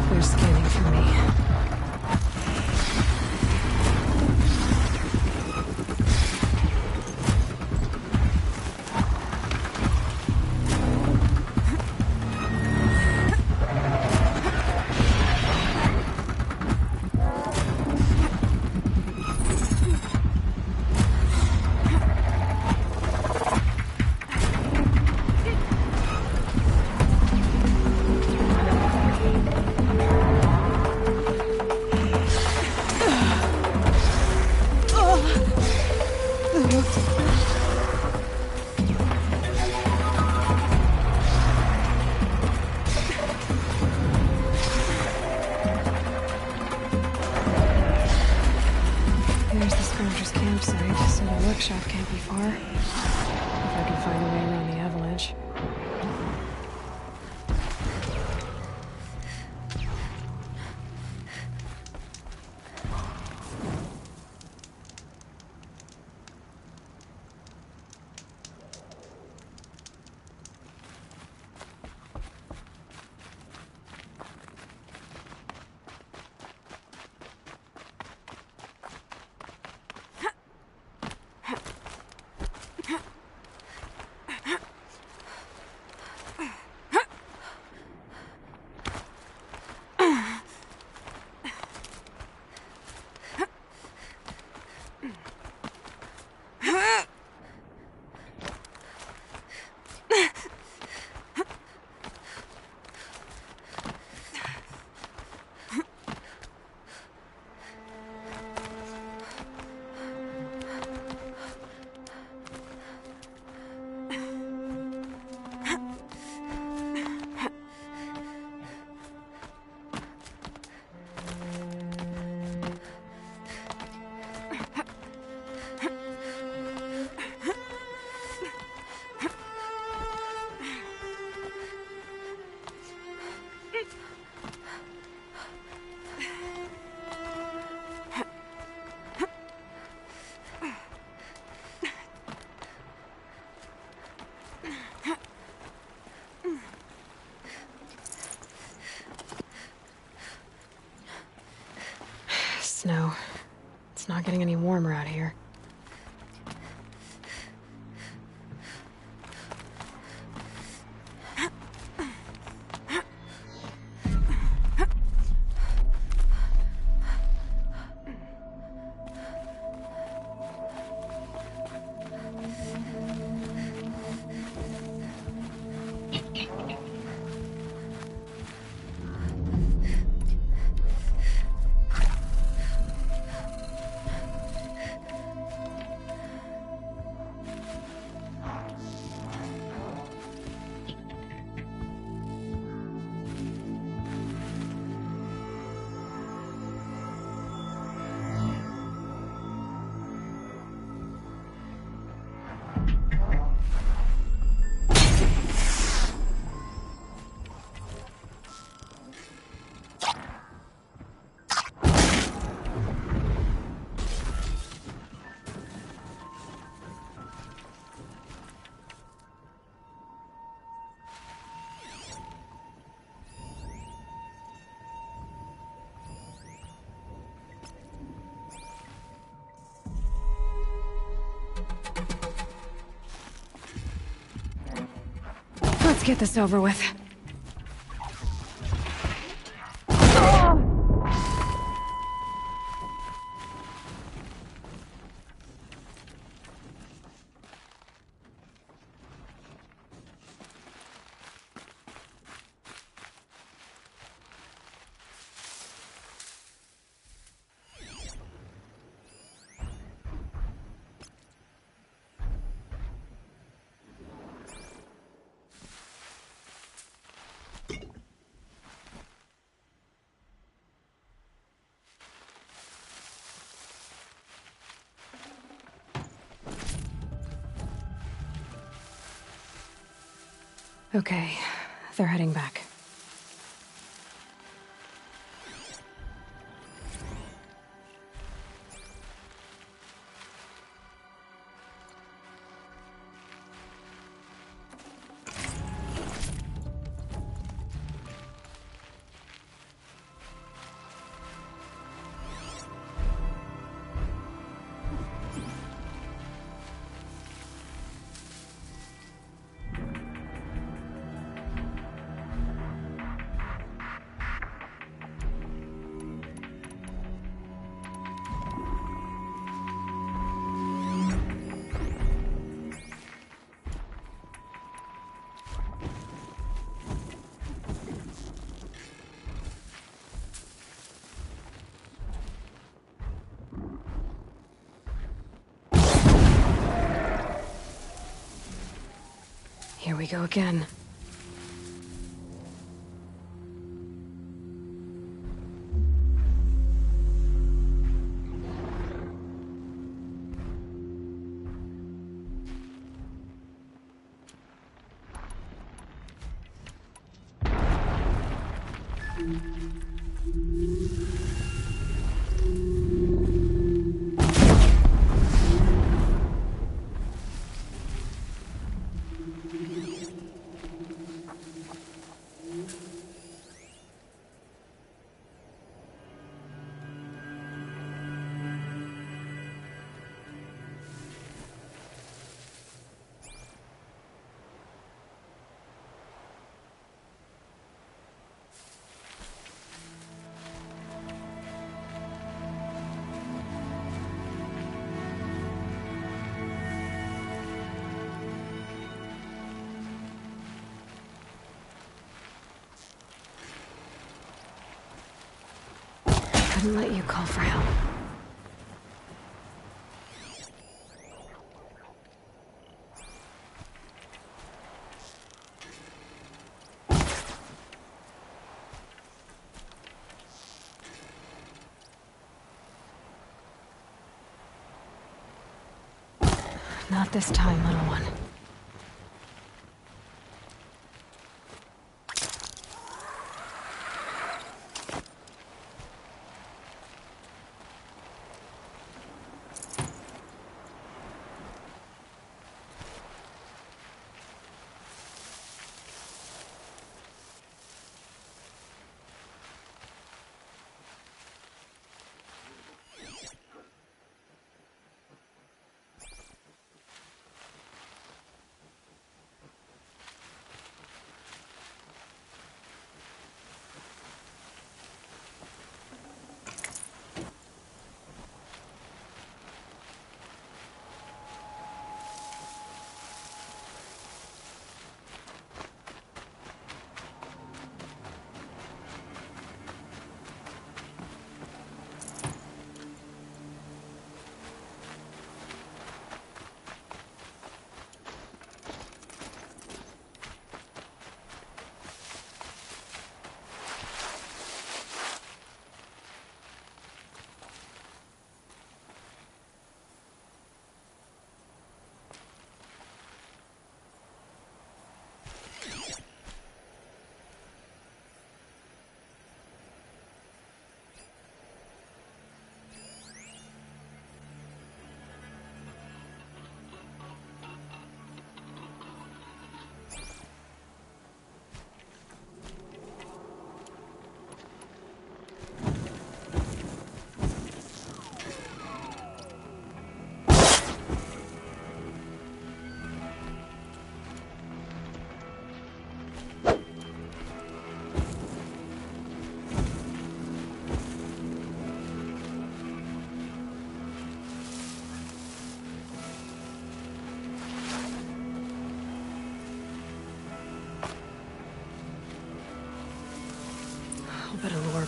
They're scanning for me. There's the Scourger's campsite, so the workshop can't be far. If I can find a way around the avalanche. Snow. It's not getting any warmer out here. Let's get this over with. Okay, they're heading back. Here we go again. Couldn't let you call for help. Not this time, little one.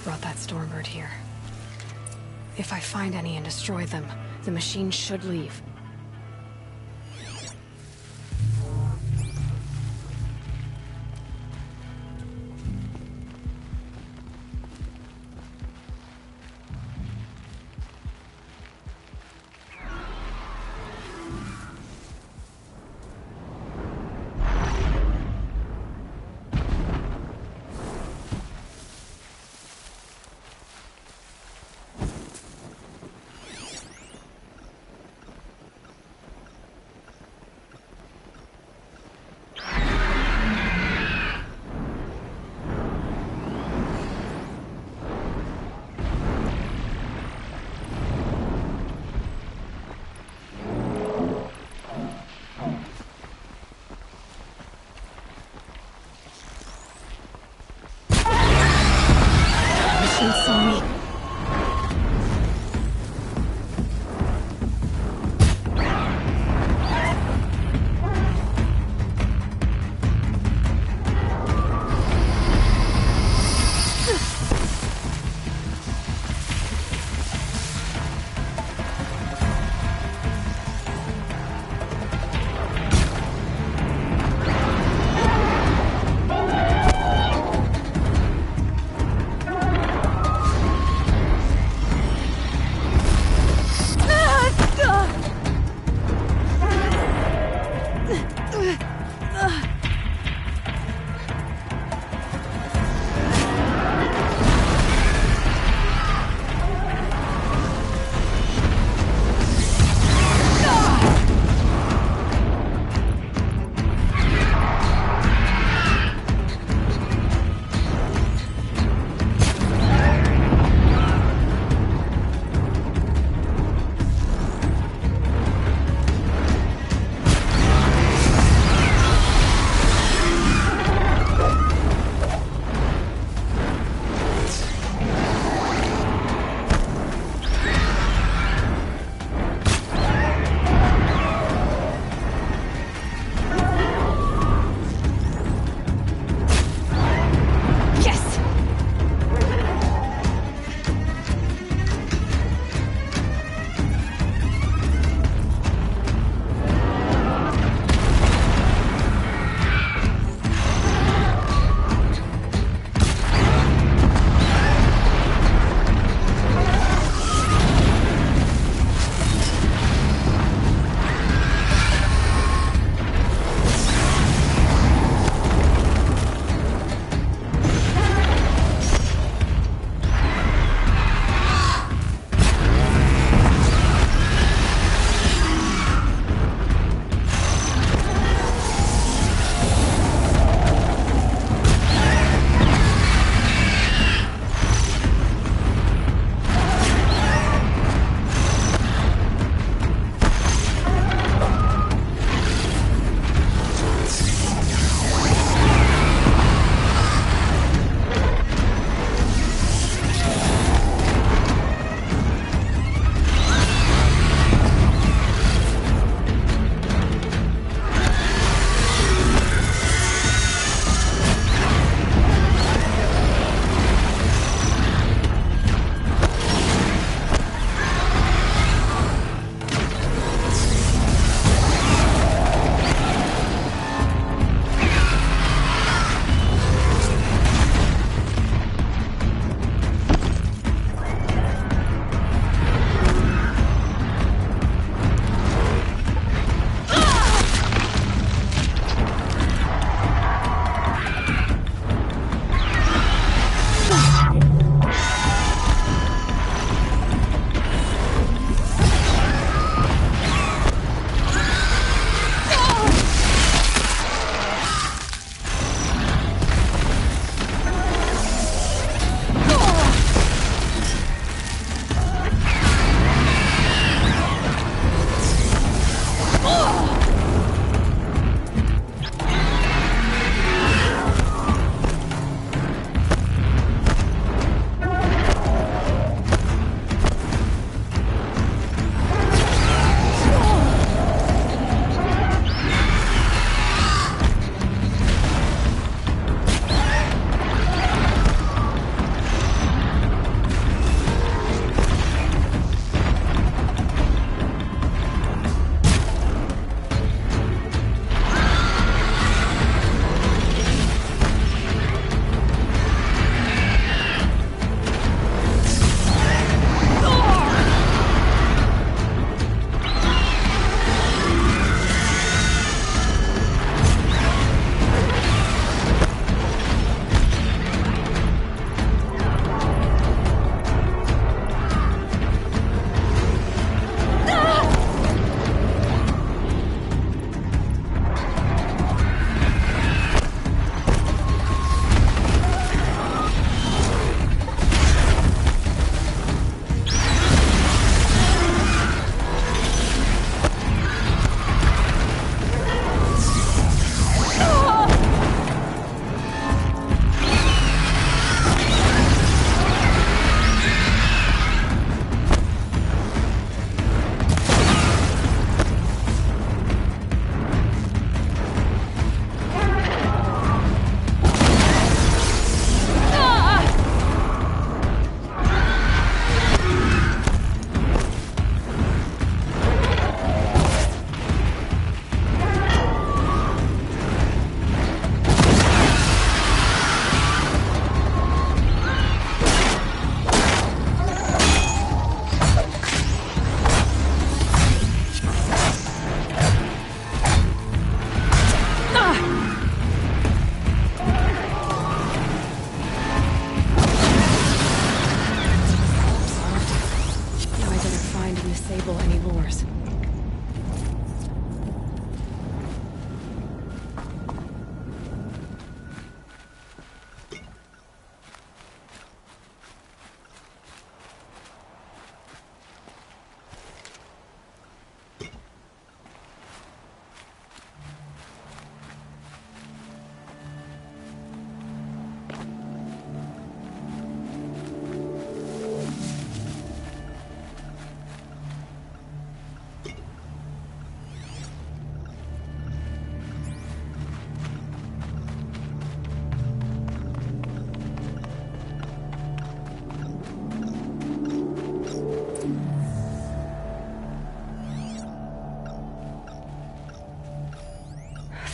brought that Stormbird here. If I find any and destroy them, the machine should leave.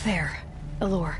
There. A lure.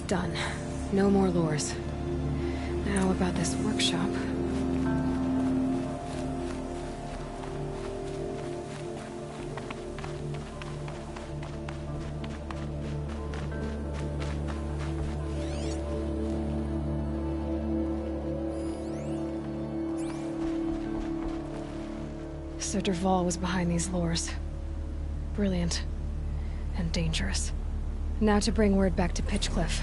Done. No more lures. Now about this workshop. Sir Derval was behind these lures. Brilliant. And dangerous. Now to bring word back to Pitchcliff.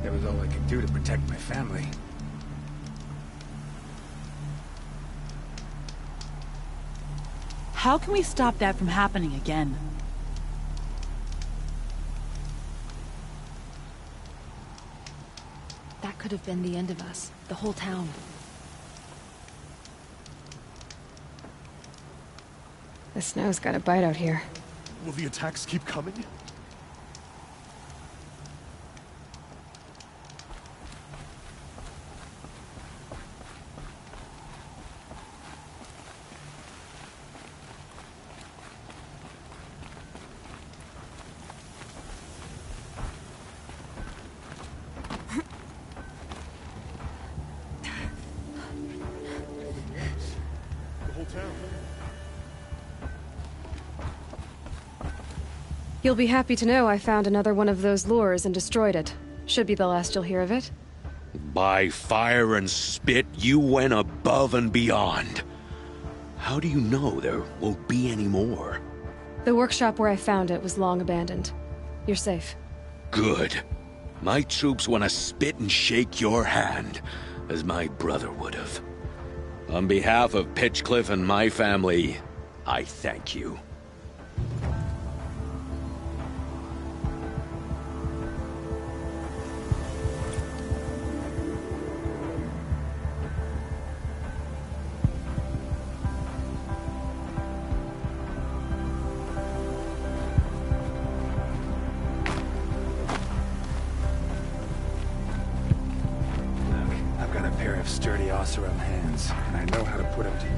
That was all I could do to protect my family. How can we stop that from happening again? That could have been the end of us. The whole town. The snow's got a bite out here. Will the attacks keep coming? You'll be happy to know I found another one of those lures and destroyed it. Should be the last you'll hear of it. By fire and spit, you went above and beyond. How do you know there won't be any more? The workshop where I found it was long abandoned. You're safe. Good. My troops want to spit and shake your hand, as my brother would have. On behalf of Pitchcliff and my family, I thank you. Sturdy Oseram hands, and I know how to put them to use.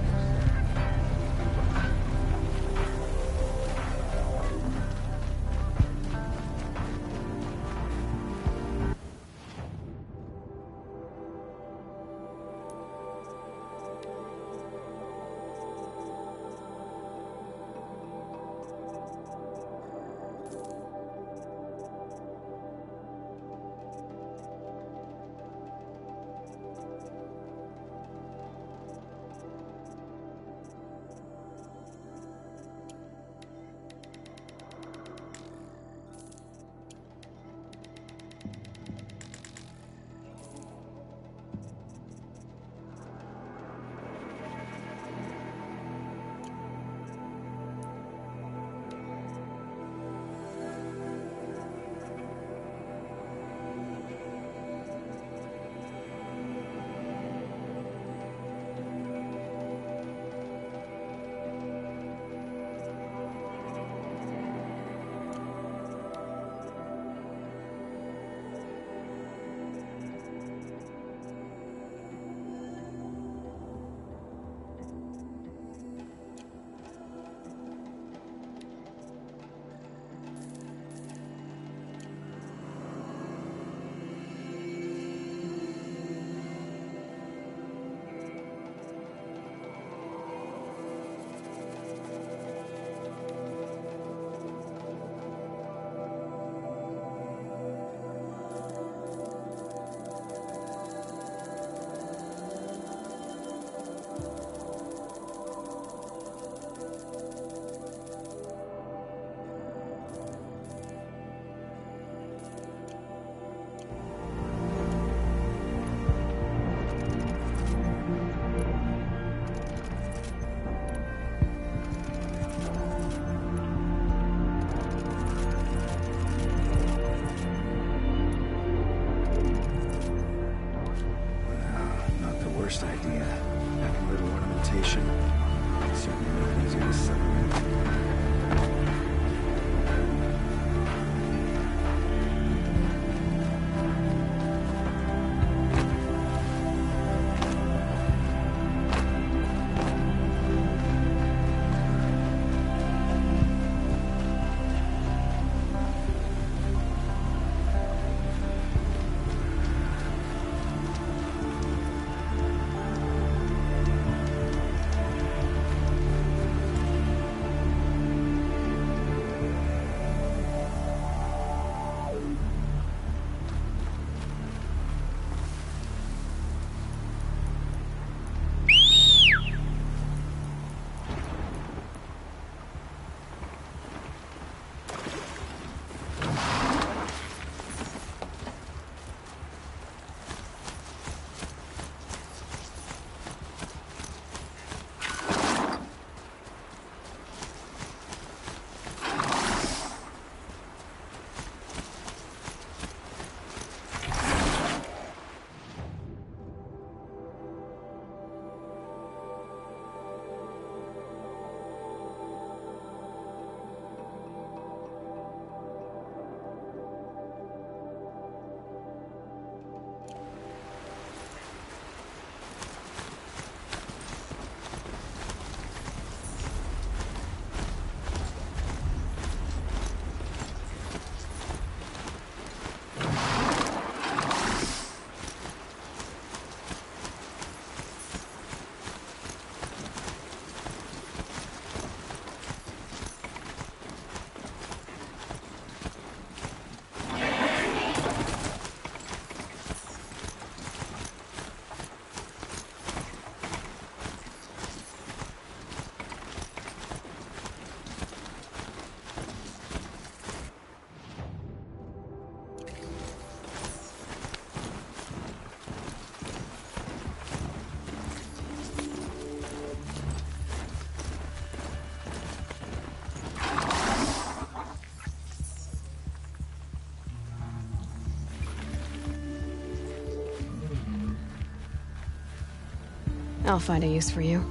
I'll find a use for you.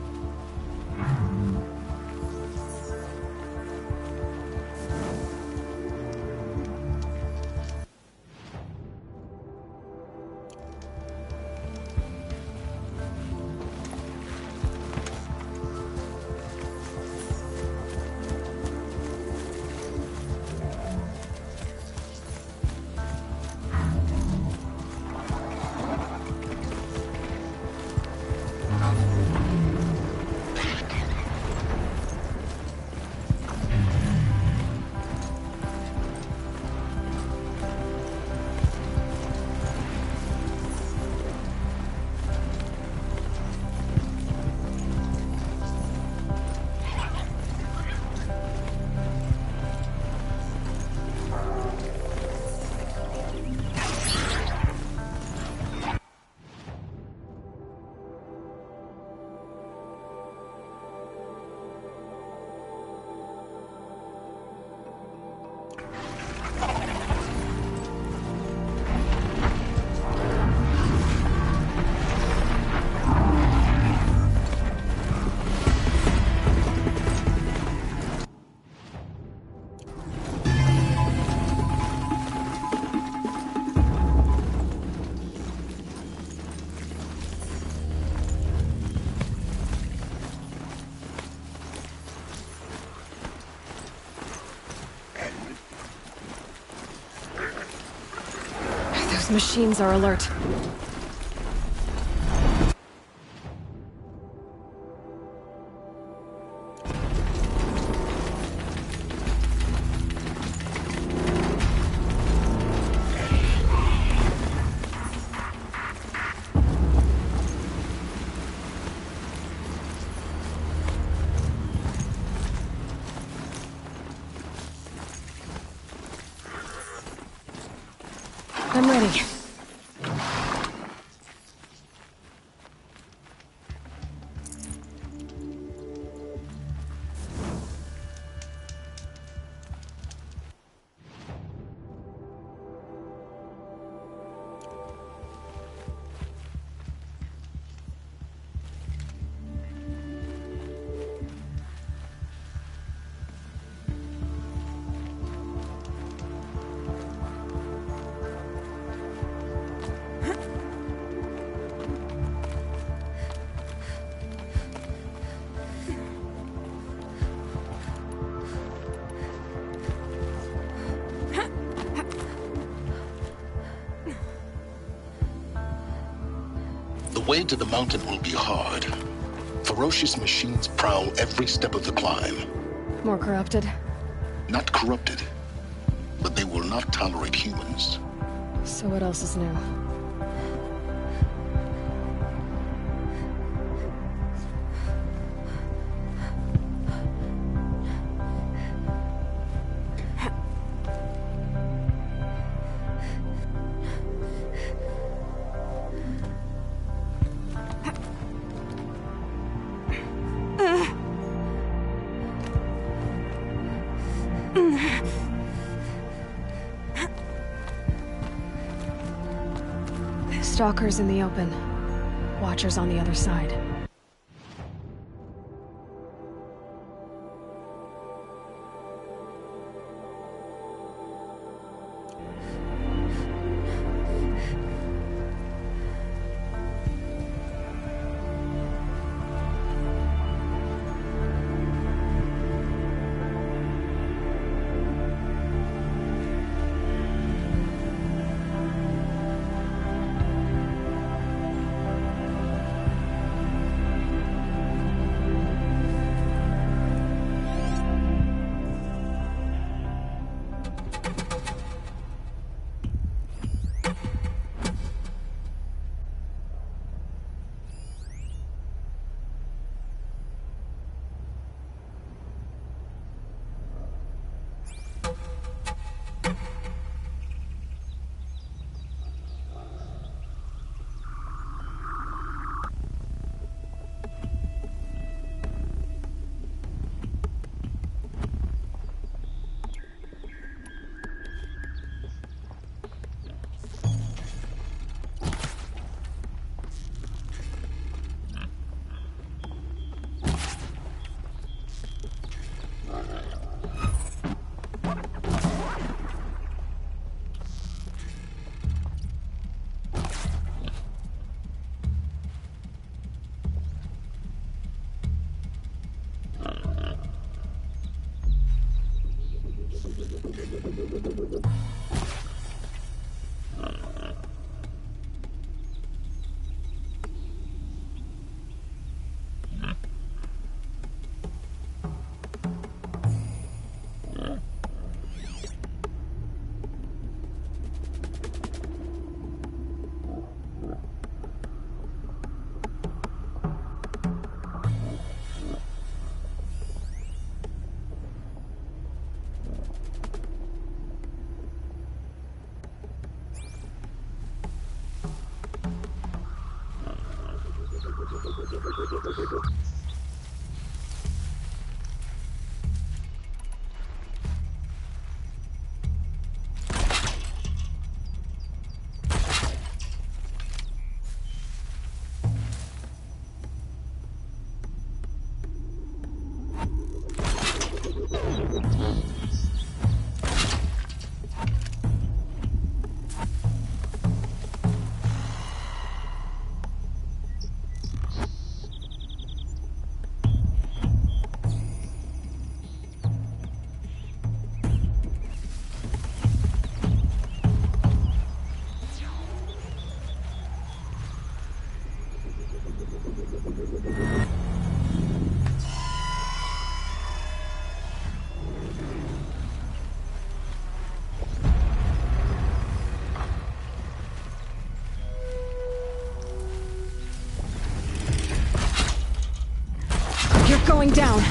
Those machines are alert. I'm ready. The way to the mountain will be hard. Ferocious machines prowl every step of the climb. More corrupted? Not corrupted, but they will not tolerate humans. So what else is new? Stalkers in the open. Watchers on the other side. Going down.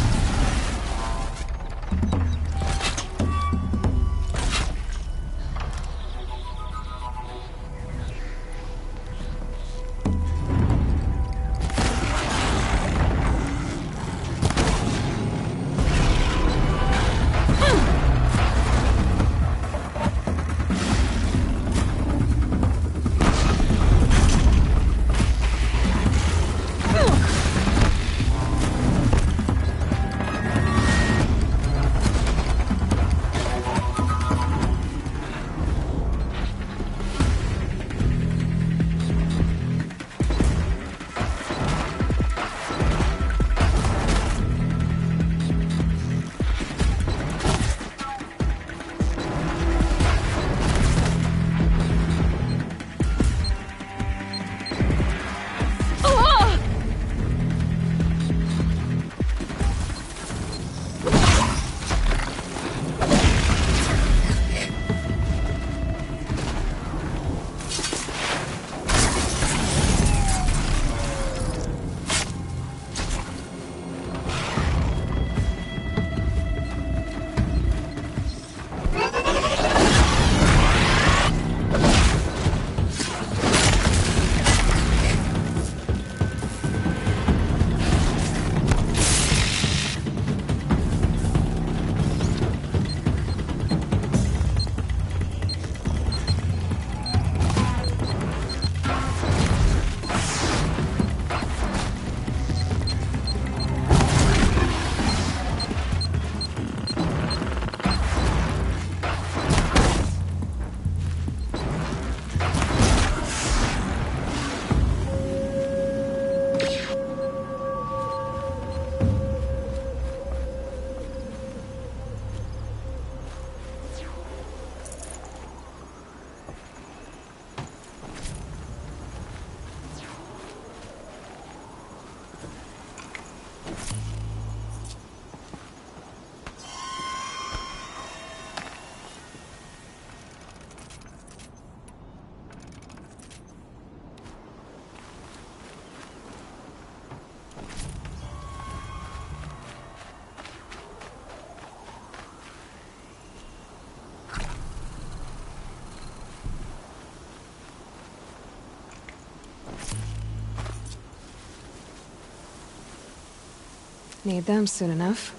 Need them soon enough.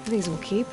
These will keep.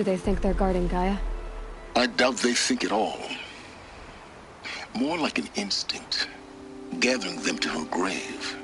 Do they think they're guarding Gaia? I doubt they think at all. More like an instinct, gathering them to her grave.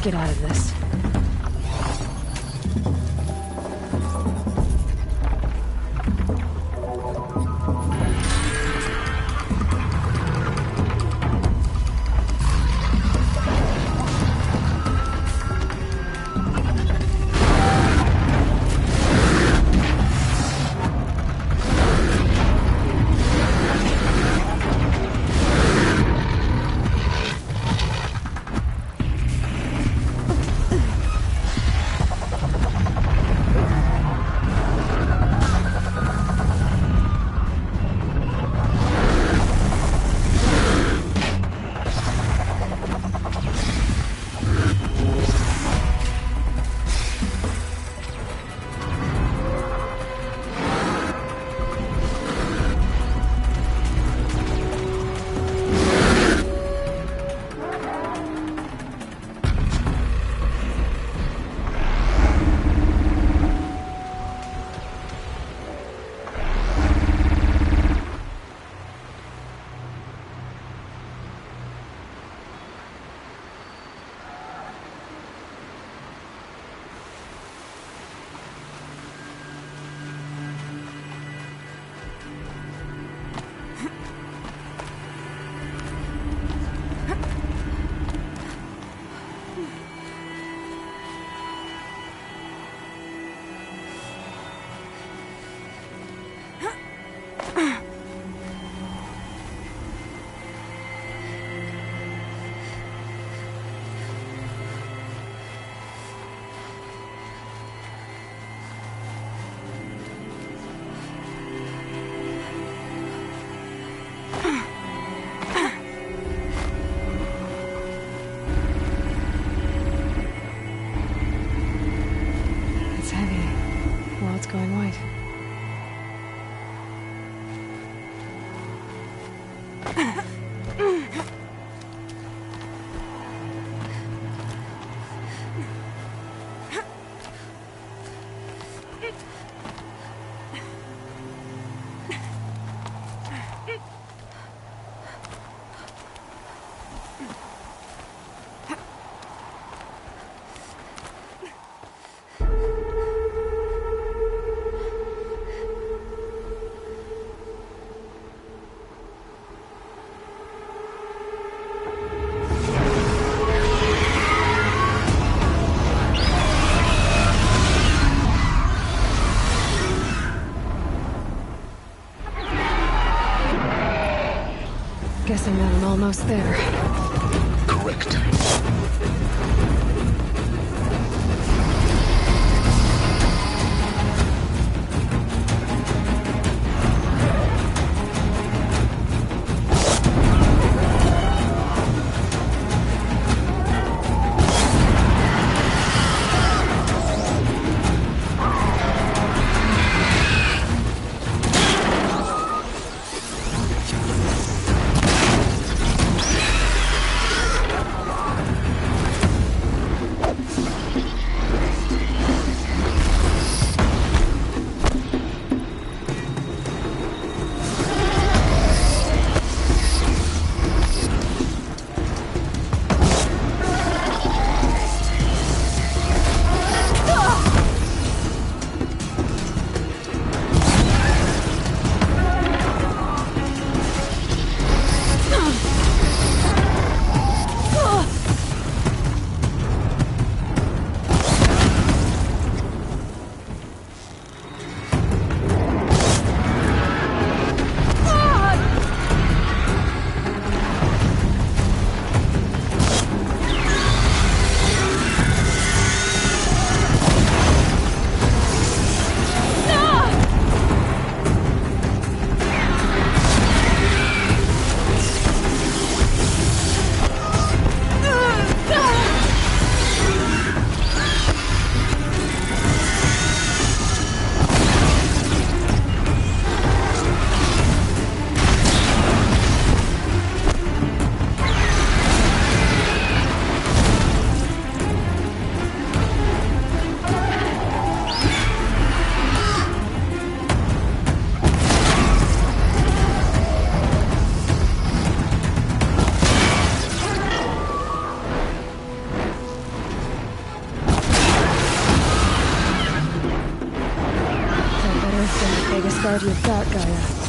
Get out of this. almost there. Correct. Guard you've got, Gaia.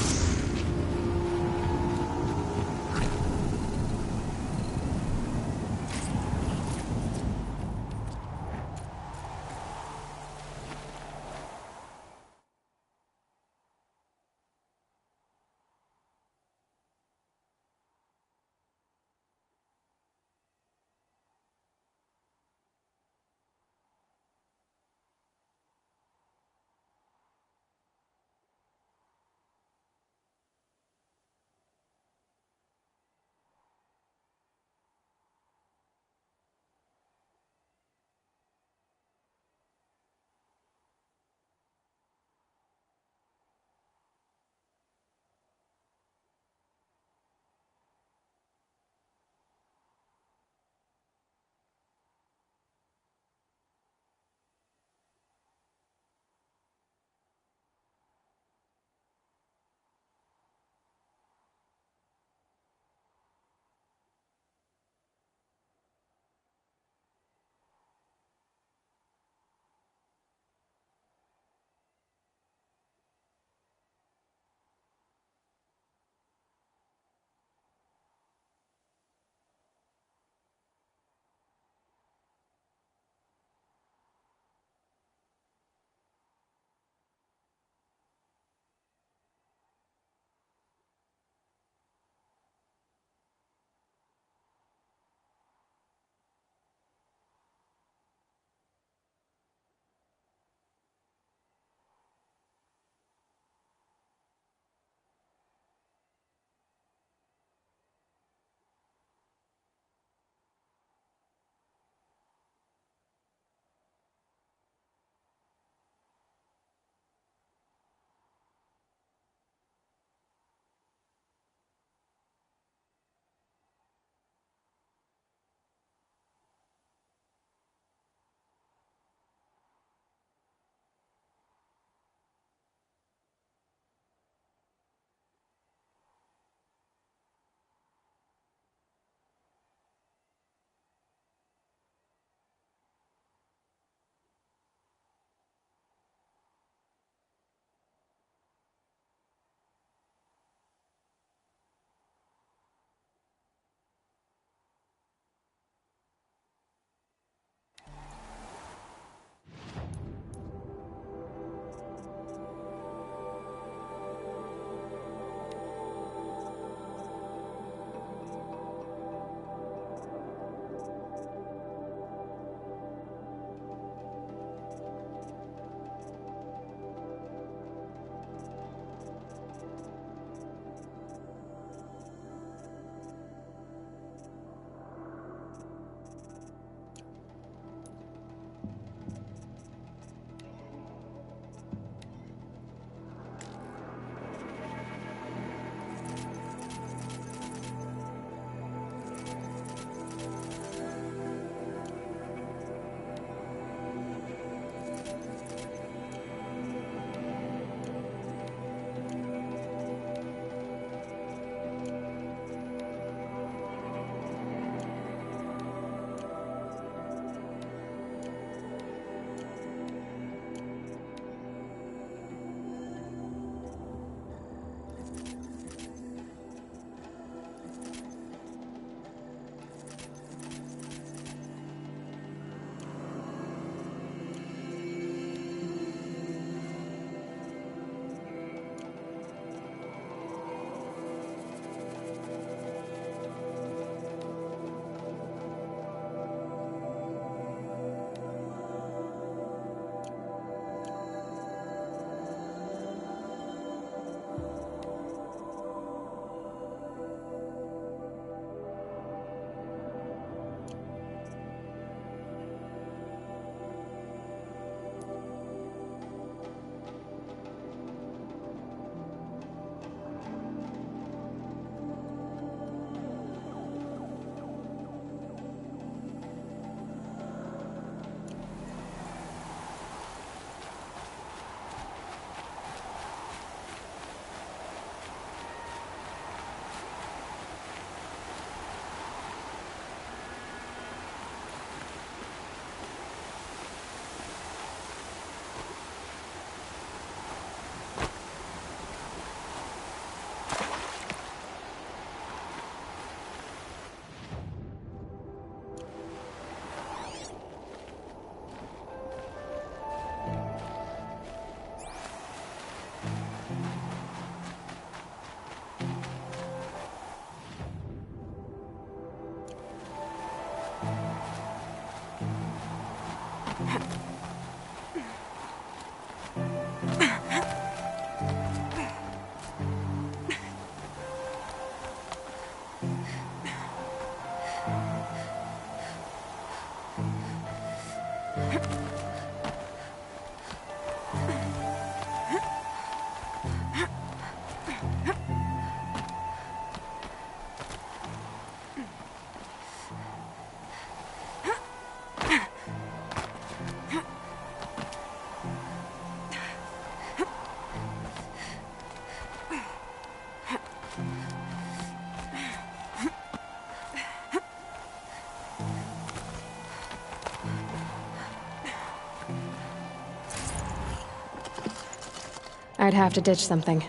I'd have to ditch something.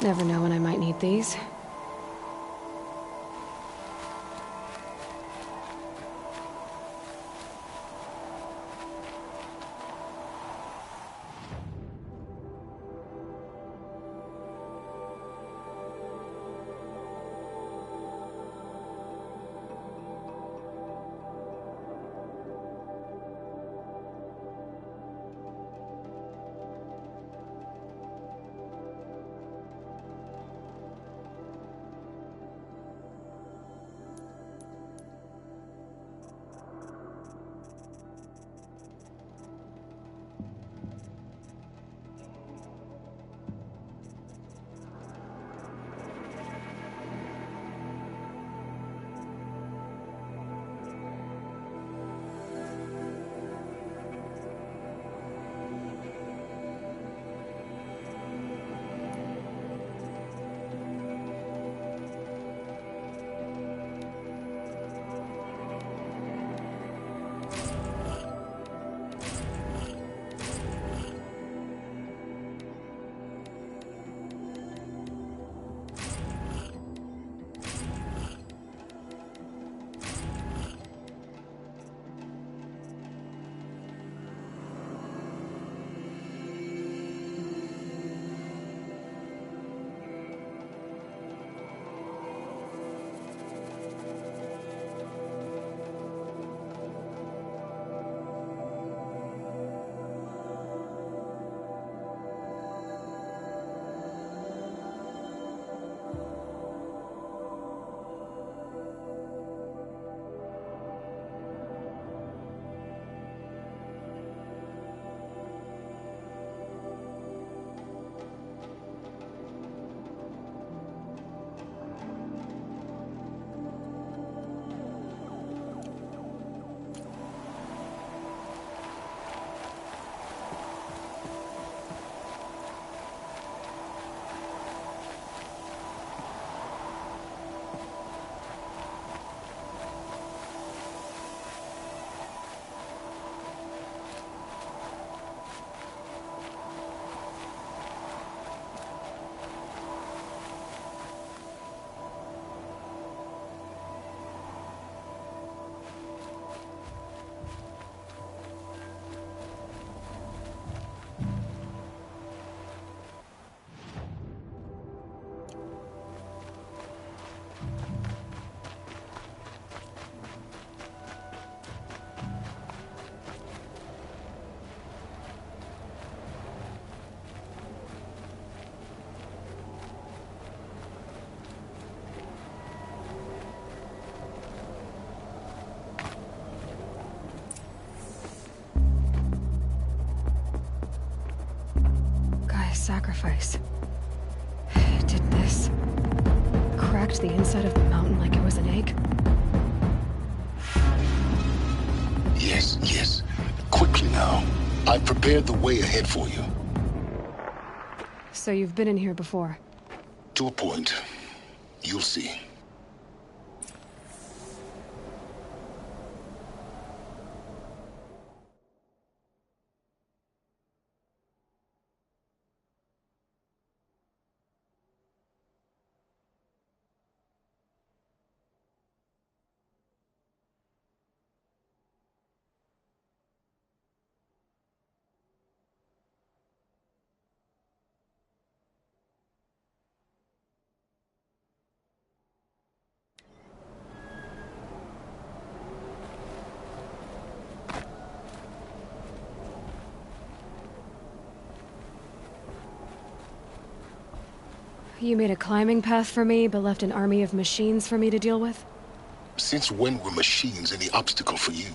Never know when I might need these. sacrifice. Did this cracked the inside of the mountain like it was an egg? Yes, yes. Quickly now. I've prepared the way ahead for you. So you've been in here before? To a point. You'll see. You made a climbing path for me, but left an army of machines for me to deal with? Since when were machines any obstacle for you?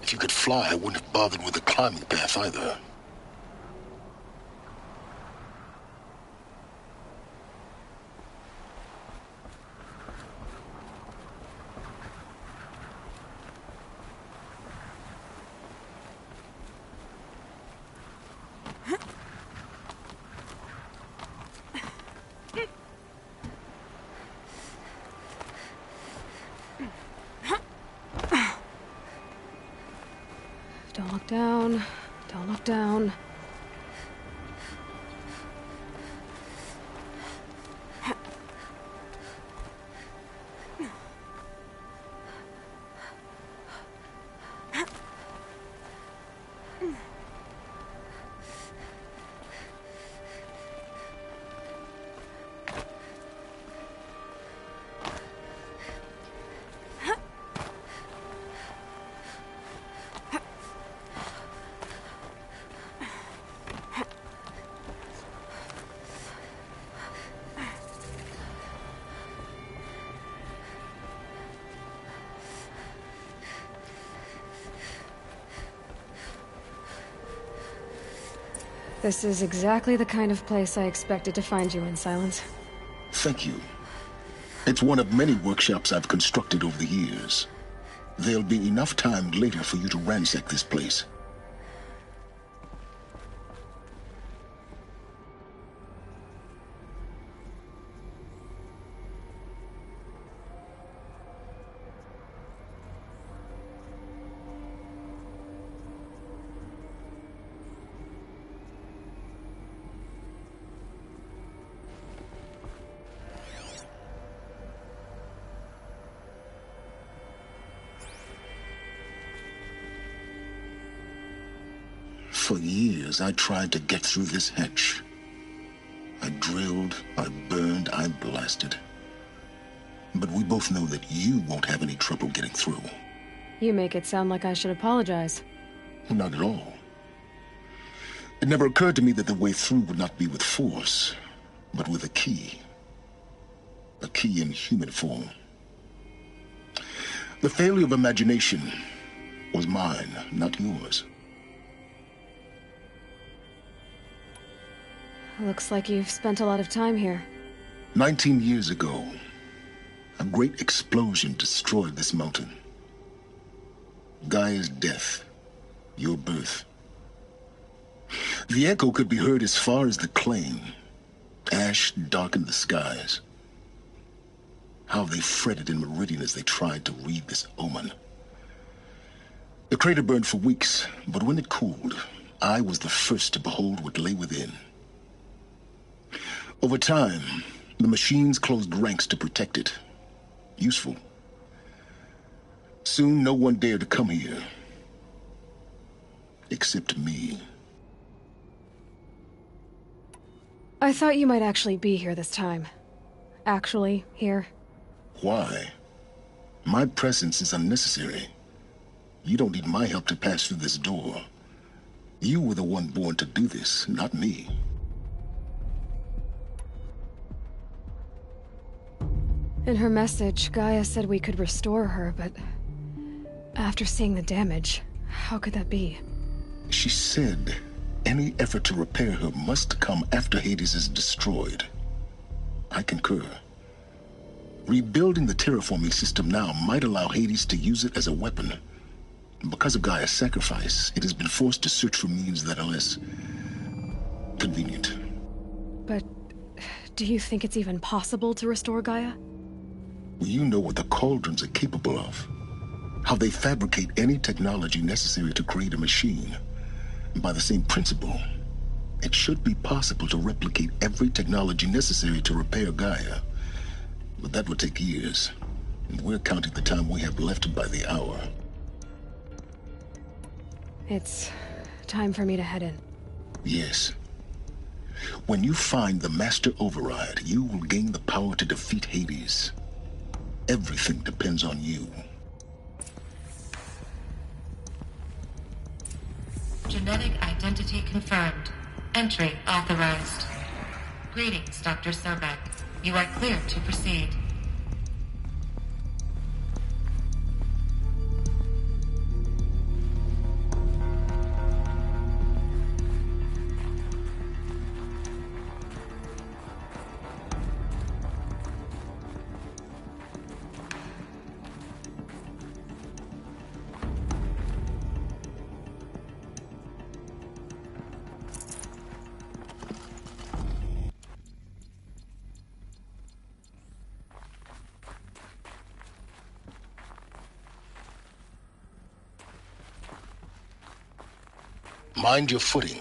If you could fly, I wouldn't have bothered with the climbing path either. Don't look down. Don't look down. This is exactly the kind of place I expected to find you in, Silence. Thank you. It's one of many workshops I've constructed over the years. There'll be enough time later for you to ransack this place. For years, I tried to get through this hatch. I drilled, I burned, I blasted. But we both know that you won't have any trouble getting through. You make it sound like I should apologize. Not at all. It never occurred to me that the way through would not be with force, but with a key. A key in human form. The failure of imagination was mine, not yours. Looks like you've spent a lot of time here. 19 years ago, a great explosion destroyed this mountain. Gaia's death, your birth. The echo could be heard as far as the claim. Ash darkened the skies. How they fretted in Meridian as they tried to read this omen. The crater burned for weeks, but when it cooled, I was the first to behold what lay within. Over time, the machines closed ranks to protect it. Useful. Soon, no one dared to come here. Except me. I thought you might actually be here this time. Actually, here. Why? My presence is unnecessary. You don't need my help to pass through this door. You were the one born to do this, not me. In her message, Gaia said we could restore her, but after seeing the damage, how could that be? She said Any effort to repair her must come after Hades is destroyed. I concur. Rebuilding the terraforming system now might allow Hades to use it as a weapon. Because of Gaia's sacrifice, it has been forced to search for means that are less convenient. But do you think it's even possible to restore Gaia? You know what the Cauldrons are capable of. How they fabricate any technology necessary to create a machine. And by the same principle, it should be possible to replicate every technology necessary to repair Gaia. But that would take years, and we're counting the time we have left by the hour. It's time for me to head in. Yes. When you find the Master Override, you will gain the power to defeat Hades. Everything depends on you. Genetic identity confirmed. Entry authorized. Greetings, Dr. Sobek. You are clear to proceed. Mind your footing.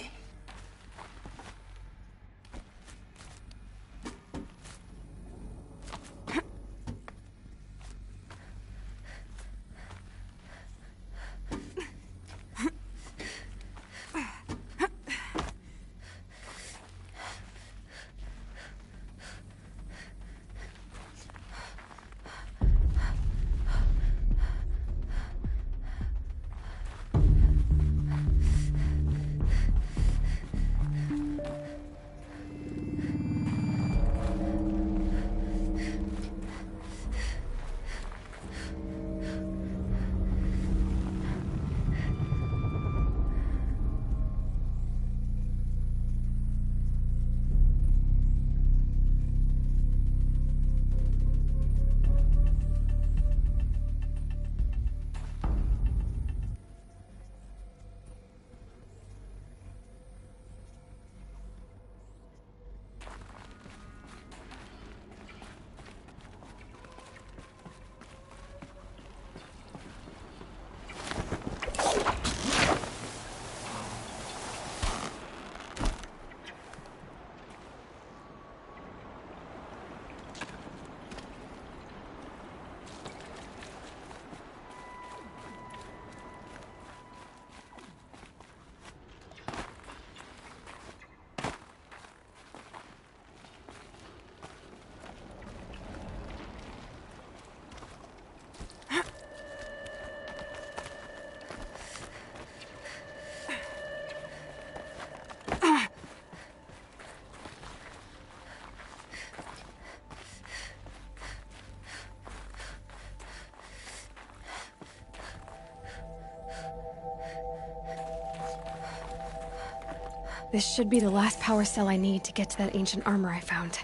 This should be the last power cell I need to get to that ancient armor I found.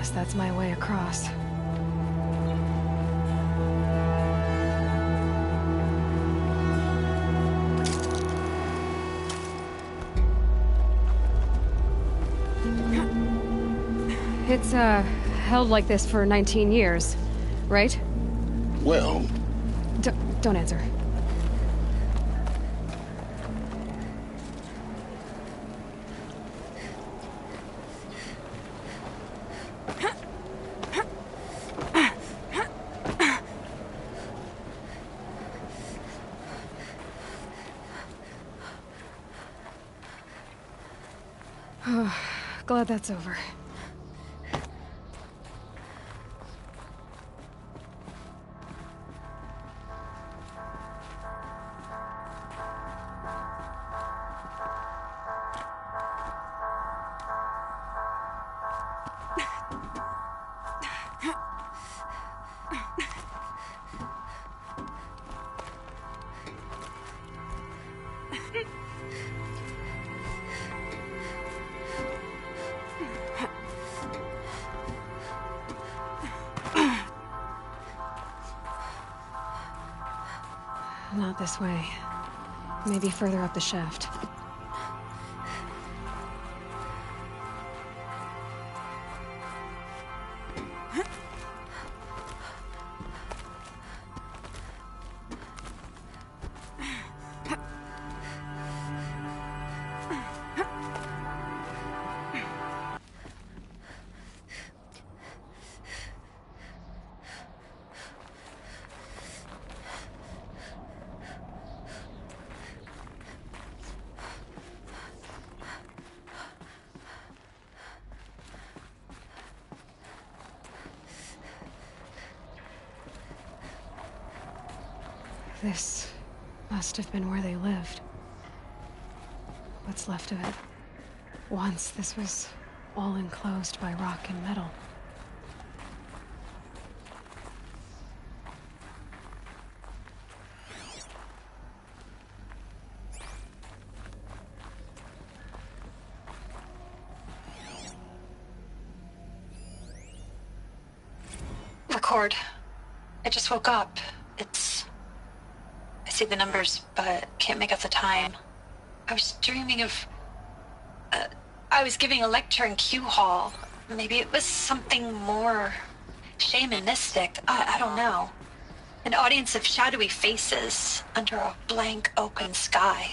Guess that's my way across. It's, held like this for 19 years, right? Well... Don't answer. Glad that's over. Not this way. Maybe further up the shaft. This must have been where they lived. What's left of it. Once this was all enclosed by rock and metal. Record. I just woke up. I see the numbers, but can't make out the time. I was dreaming of... I was giving a lecture in Q Hall. Maybe it was something more shamanistic. I don't know. An audience of shadowy faces under a blank open sky.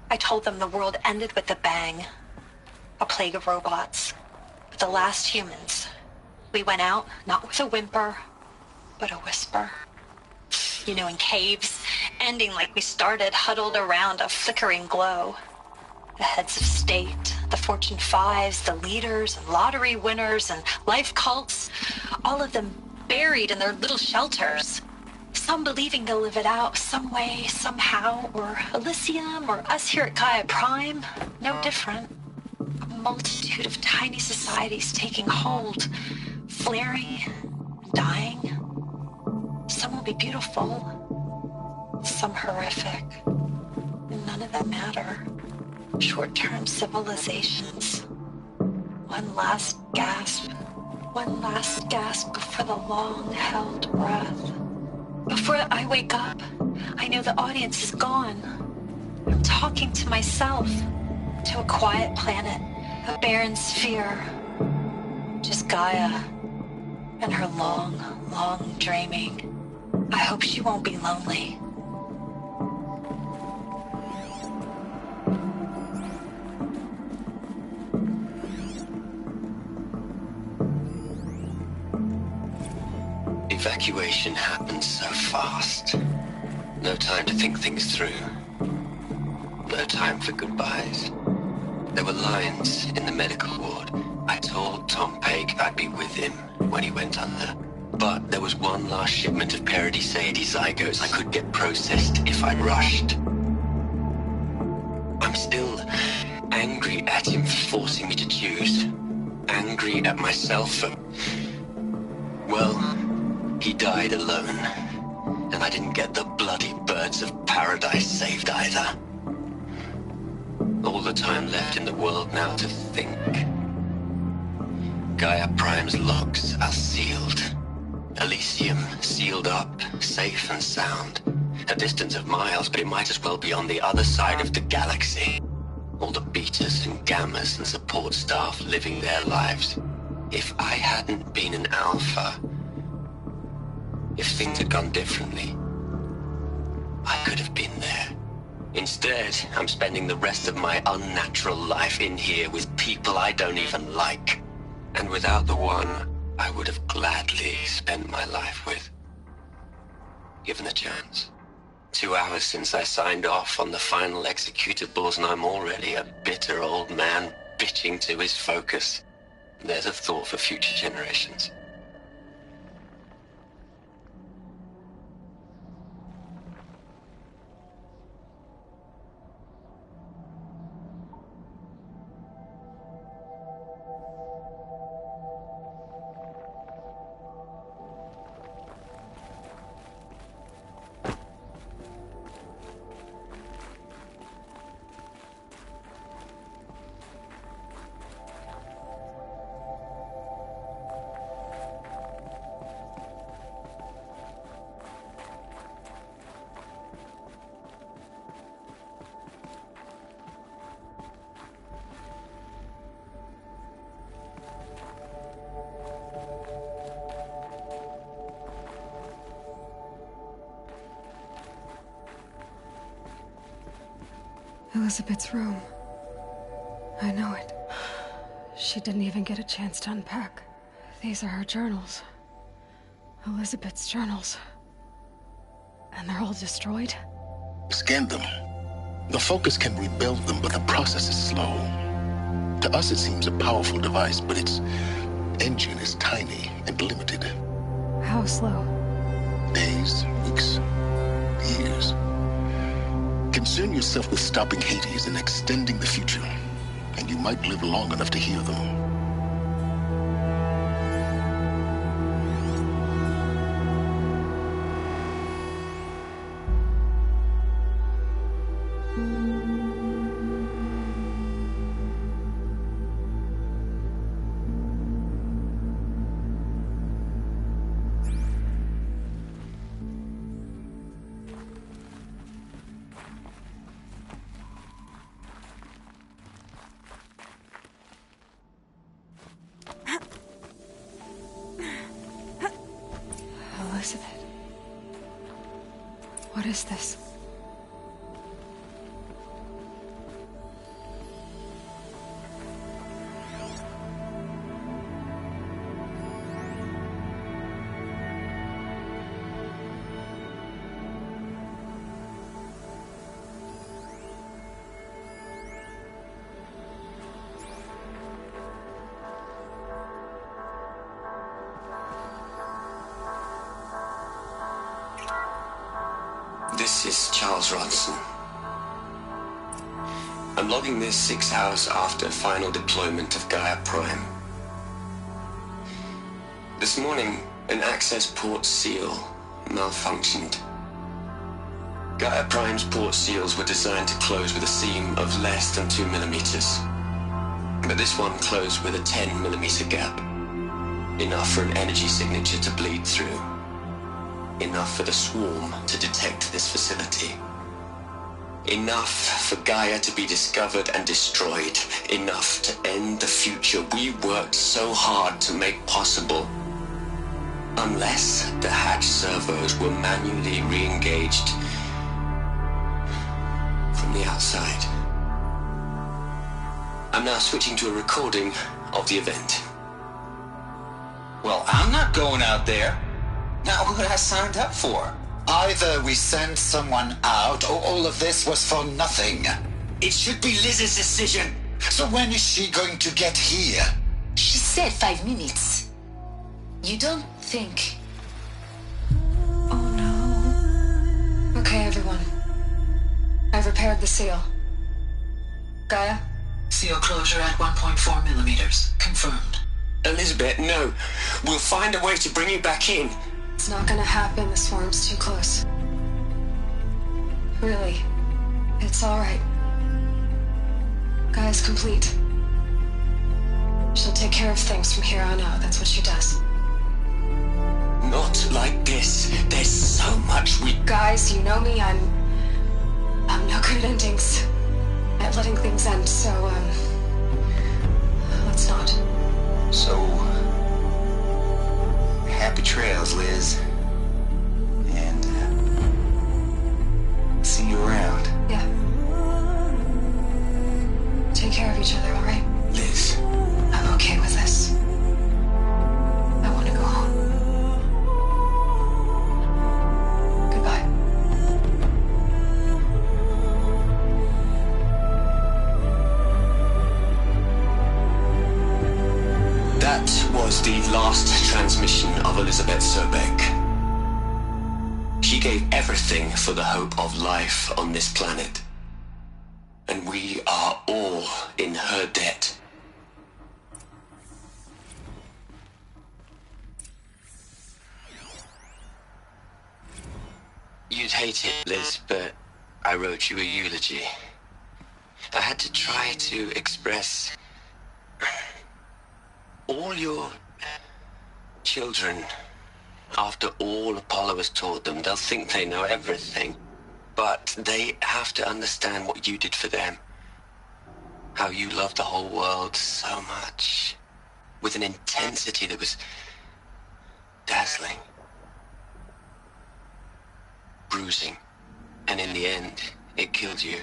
I told them the world ended with a bang. A plague of robots. But the last humans. We went out, not with a whimper, but a whisper. You know, in caves, ending like we started, huddled around a flickering glow. The heads of state, the Fortune 5s, the leaders, and lottery winners, and life cults, all of them buried in their little shelters. Some believing they'll live it out some way, somehow, or Elysium, or us here at Gaia Prime, no different. A multitude of tiny societies taking hold, flaring, dying. Some will be beautiful, some horrific. None of them matter. Short-term civilizations. One last gasp before the long-held breath. Before I wake up, I know the audience is gone. I'm talking to myself, to a quiet planet, a barren sphere. Just Gaia and her long, long dreaming. I hope she won't be lonely. Evacuation happened so fast. No time to think things through. No time for goodbyes. There were lines in the medical ward. I told Tom Peg I'd be with him when he went under. But there was one last shipment of Paradis-Sadie zygotes I could get processed if I rushed. I'm still angry at him for forcing me to choose. Angry at myself for... well, he died alone. And I didn't get the bloody birds of paradise saved either. All the time left in the world now to think. Gaia Prime's logs are sealed. Elysium sealed up, safe and sound. A distance of miles, but it might as well be on the other side of the galaxy. All the betas and gammas and support staff living their lives. If I hadn't been an alpha, if things had gone differently, I could have been there. Instead, I'm spending the rest of my unnatural life in here with people I don't even like. And without the one I would have gladly spent my life with. Given the chance. 2 hours since I signed off on the final executables, and I'm already a bitter old man bitching to his focus. There's a thought for future generations. Elizabeth's room. I know it. She didn't even get a chance to unpack. These are her journals. Elizabeth's journals. And they're all destroyed? Scan them. The Focus can rebuild them, but the process is slow. To us it seems a powerful device, but its engine is tiny and limited. How slow? Days, weeks, years. Concern yourself with stopping Hades and extending the future, and you might live long enough to hear them. Elizabeth. What is this? This is Charles Ronson. I'm logging this 6 hours after final deployment of Gaia Prime. This morning, an access port seal malfunctioned. Gaia Prime's port seals were designed to close with a seam of less than 2 millimeters. But this one closed with a 10 millimeter gap. Enough for an energy signature to bleed through. Enough for the swarm to detect this facility. Enough for Gaia to be discovered and destroyed. Enough to end the future we worked so hard to make possible. Unless the hatch servos were manually re-engaged from the outside. I'm now switching to a recording of the event. Well, I'm not going out there. Now, what I signed up for? Either we send someone out, or all of this was for nothing. It should be Liz's decision. So when is she going to get here? She said 5 minutes. You don't think... Okay, everyone. I've repaired the seal. Gaia? Seal closure at 1.4 millimeters. Confirmed. Elizabeth, no. We'll find a way to bring you back in. It's not gonna happen. The swarm's too close. Really. It's alright. Gaia's complete. She'll take care of things from here on out. That's what she does. Not like this. There's so much we... Guys, you know me. I'm no good at endings. At letting things end, so, let's not. So... happy trails, Liz. And, see you around. Yeah. Take care of each other, alright? Liz. I'm okay with this. I want to go home. Goodbye. That was the last transmission of Elizabeth Sobek. She gave everything for the hope of life on this planet. And we are all in her debt. You'd hate it, Liz, but I wrote you a eulogy. I had to try to express all your children. After all Apollo has taught them, they'll think they know everything. But they have to understand what you did for them. How you loved the whole world so much. With an intensity that was dazzling. Bruising. And in the end, it killed you.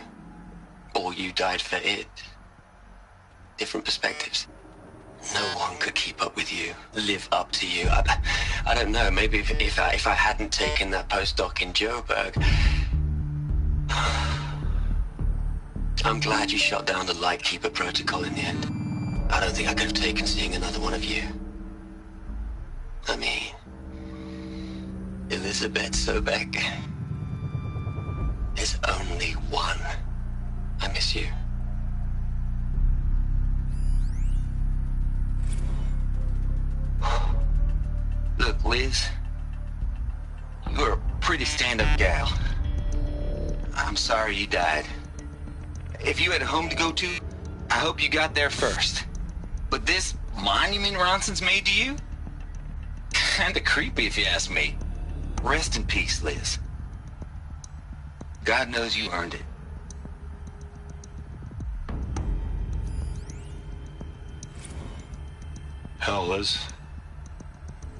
Or you died for it. Different perspectives. No one could keep up with you, live up to you. I don't know, maybe if I hadn't taken that postdoc in Joburg... I'm glad you shot down the Lightkeeper protocol in the end. I don't think I could have taken seeing another one of you. I mean... Elizabeth Sobek. There's only one. I miss you. Look, Liz. You're a pretty stand-up gal. I'm sorry you died. If you had a home to go to, I hope you got there first. But this monument Ronson's made to you? Kinda creepy if you ask me. Rest in peace, Liz. God knows you earned it. Hell, Liz.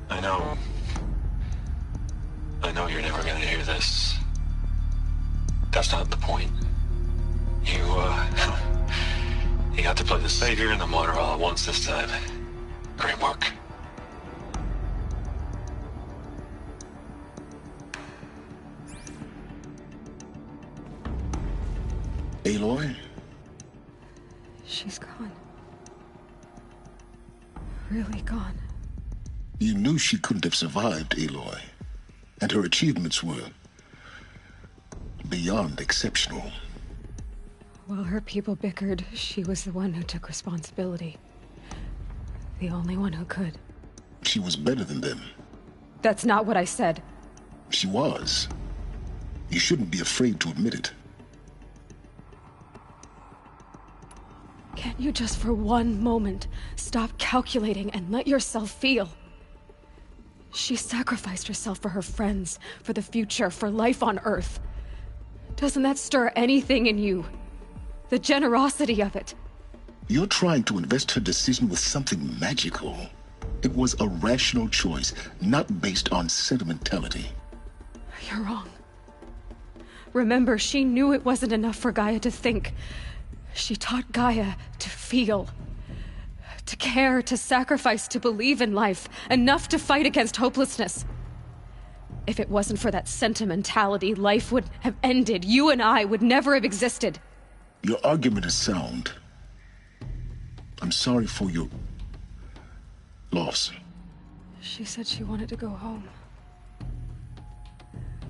I know you're never gonna hear this. That's not the point. You got to play the savior and the martyr all at once this time. Great work. Aloy? She's gone. Really gone. You knew she couldn't have survived, Aloy. And her achievements were beyond exceptional. While her people bickered, she was the one who took responsibility. The only one who could. She was better than them. That's not what I said. She was. You shouldn't be afraid to admit it. Can't you just for one moment stop calculating and let yourself feel? She sacrificed herself for her friends, for the future, for life on Earth. Doesn't that stir anything in you? The generosity of it. You're trying to invest her decision with something magical. It was a rational choice, not based on sentimentality. You're wrong. Remember, she knew it wasn't enough for Gaia to think. She taught Gaia to feel. To care, to sacrifice, to believe in life. Enough to fight against hopelessness. If it wasn't for that sentimentality, life would have ended. You and I would never have existed. Your argument is sound. I'm sorry for your loss. She said she wanted to go home.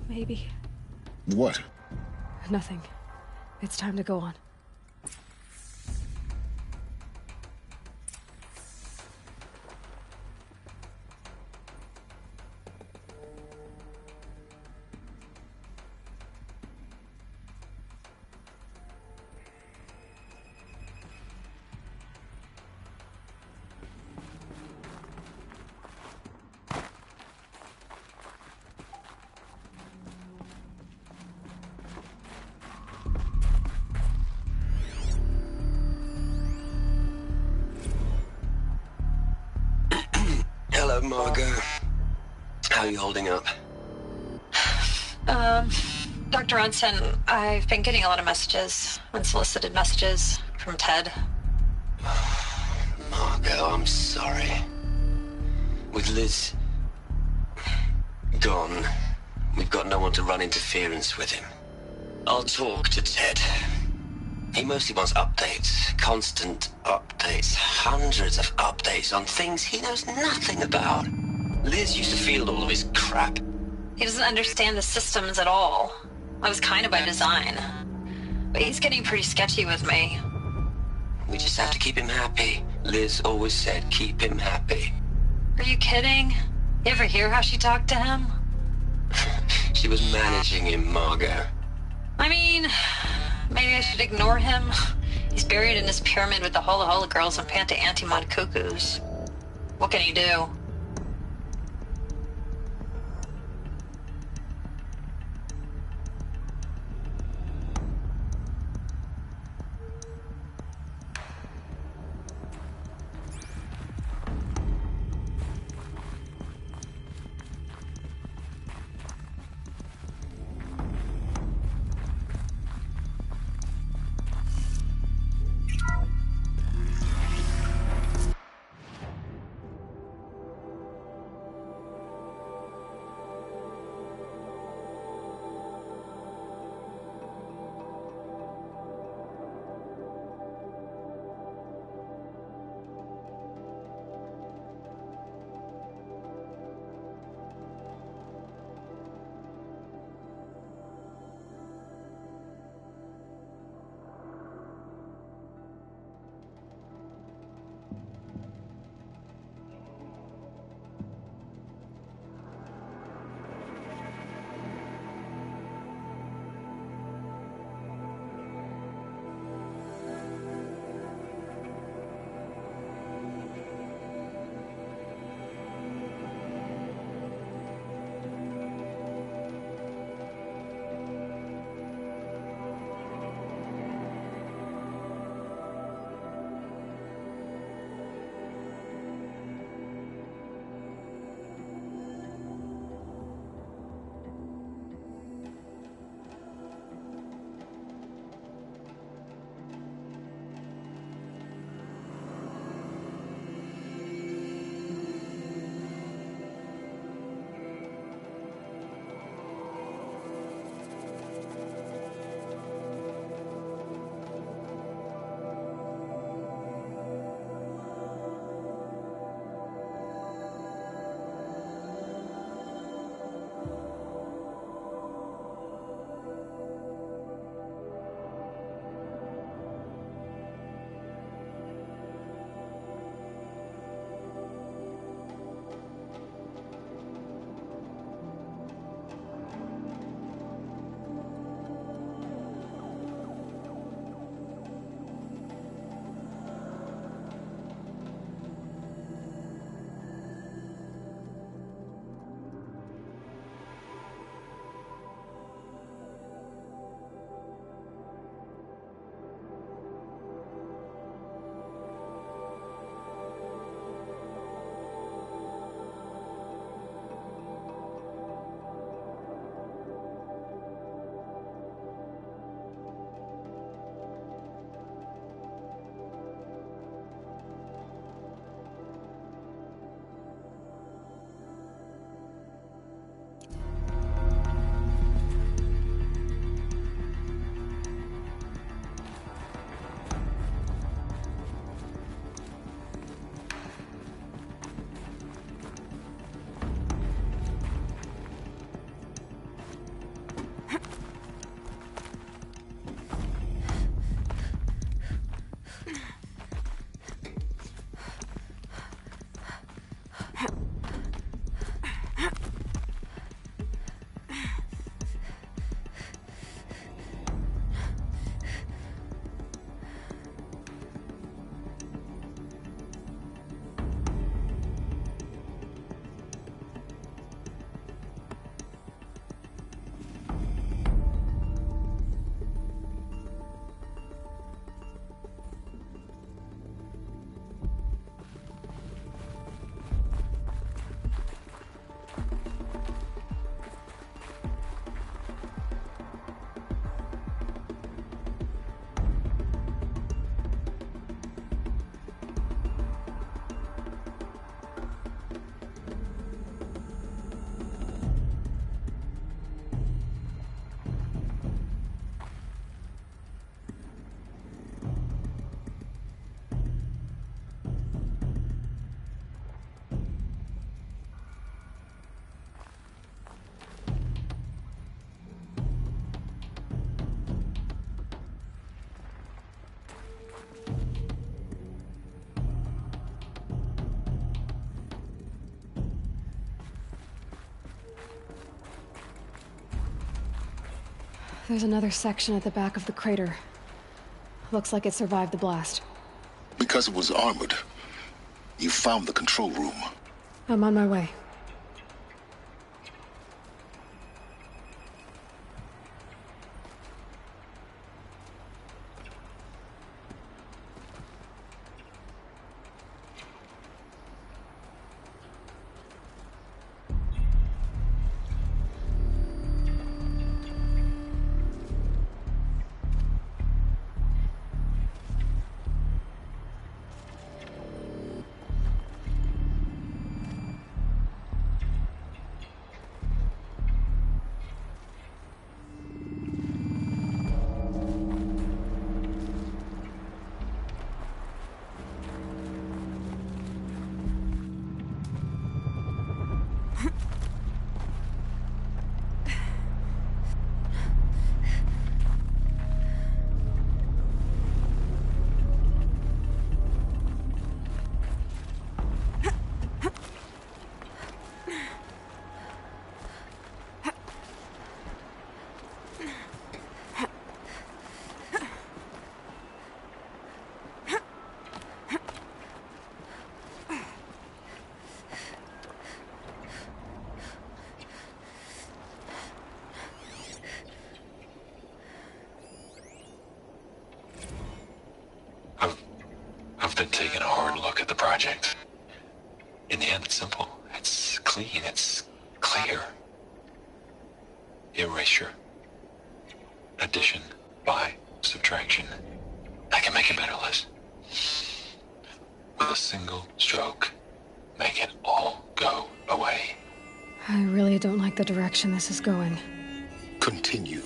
Maybe. What? Nothing. It's time to go on. Hello, Margot. How are you holding up? Dr. Ronson, I've been getting a lot of messages, unsolicited messages from Ted. Margot, I'm sorry. With Liz gone, we've got no one to run interference with him. I'll talk to Ted. He mostly wants updates, constant updates, hundreds of updates on things he knows nothing about. Liz used to field all of his crap. He doesn't understand the systems at all. That was kind of by design. But he's getting pretty sketchy with me. We just have to keep him happy. Liz always said keep him happy. Are you kidding? You ever hear how she talked to him? She was managing him, Margot. I mean, maybe I should ignore him. He's buried in his pyramid with the Hola Hola girls and Panta Antimod cuckoos. What can he do? There's another section at the back of the crater. Looks like it survived the blast. Because it was armored, you found the control room. I'm on my way. I've been taking a hard look at the project. In the end, it's simple. It's clean. It's clear. Erasure. Addition. By. Subtraction. I can make a better list. With a single stroke, make it all go away. I really don't like the direction this is going. Continue.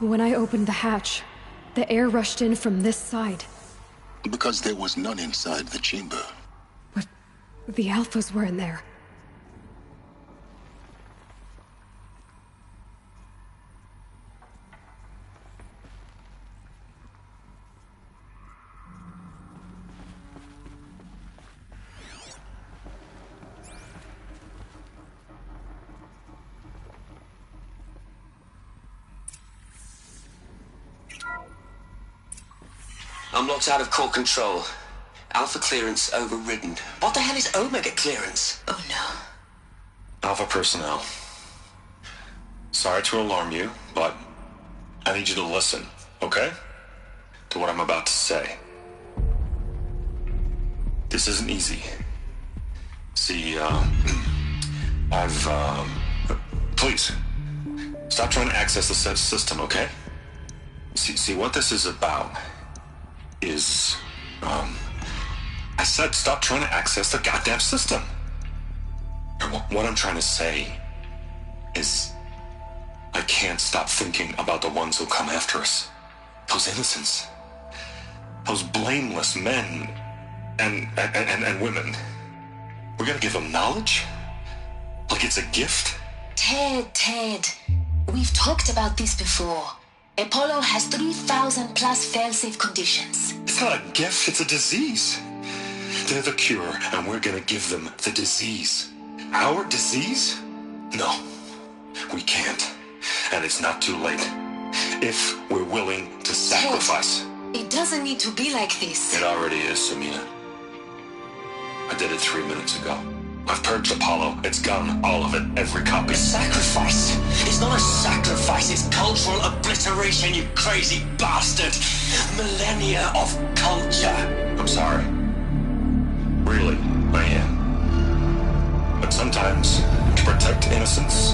When I opened the hatch, the air rushed in from this side. Because there was none inside the chamber. But the Alphas were in there. I'm locked out of core control. Alpha clearance overridden. What the hell is Omega clearance? Oh no. Alpha personnel. Sorry to alarm you, but I need you to listen, okay? To what I'm about to say. This isn't easy. See, please, stop trying to access the system, okay? See, what this is about is, I said stop trying to access the goddamn system. What I'm trying to say is, I can't stop thinking about the ones who come after us. Those innocents. Those blameless men and women. We're gonna give them knowledge? Like it's a gift? Ted. We've talked about this before. Apollo has 3,000 plus fail-safe conditions. It's not a gift, it's a disease. They're the cure, and we're gonna give them the disease. Our disease? No, we can't. And it's not too late. If we're willing to sacrifice. Ted, it doesn't need to be like this. It already is, Samina. I did it 3 minutes ago. I've purged Apollo. It's gone. All of it. Every copy. Sacrifice? It's not a sacrifice. It's cultural obliteration, you crazy bastard. Millennia of culture. I'm sorry. Really, I am. But sometimes, to protect innocence,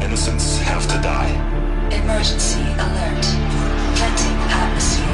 innocents have to die. Emergency alert. Planting atmosphere.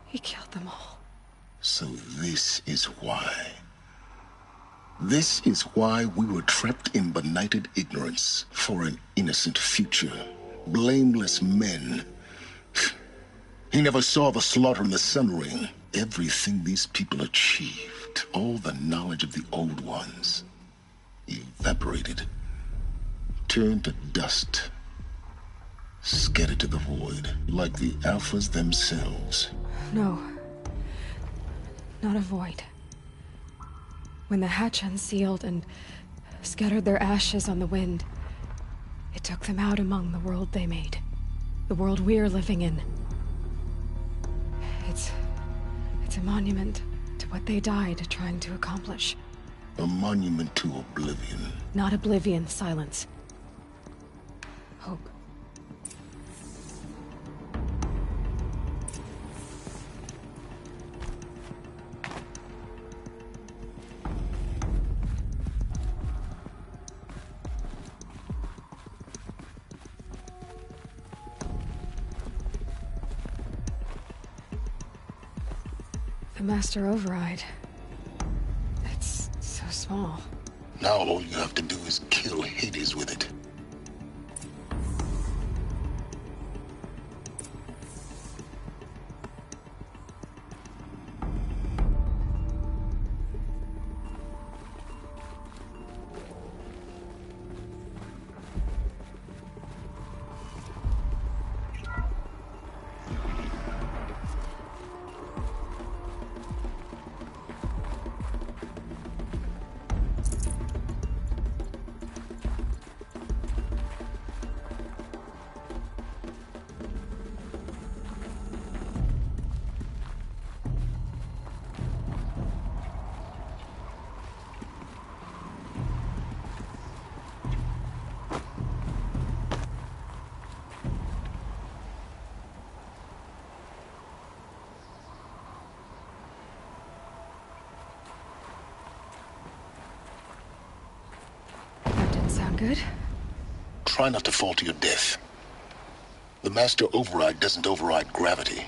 He killed them all. So this is why. This is why we were trapped in benighted ignorance for an innocent future. Blameless men. He never saw the slaughter in the Sun Ring. Everything these people achieved, all the knowledge of the old ones, evaporated, turned to dust, scattered to the void, like the Alphas themselves. No. Not a void. When the hatch unsealed and scattered their ashes on the wind, it took them out among the world they made. The world we're living in. It's a monument to what they died trying to accomplish. A monument to oblivion. Not oblivion, silence. Hope. The Master Override. It's so small. Now all you have to do is kill Hades with it. Good. Try not to fall to your death. The Master Override doesn't override gravity.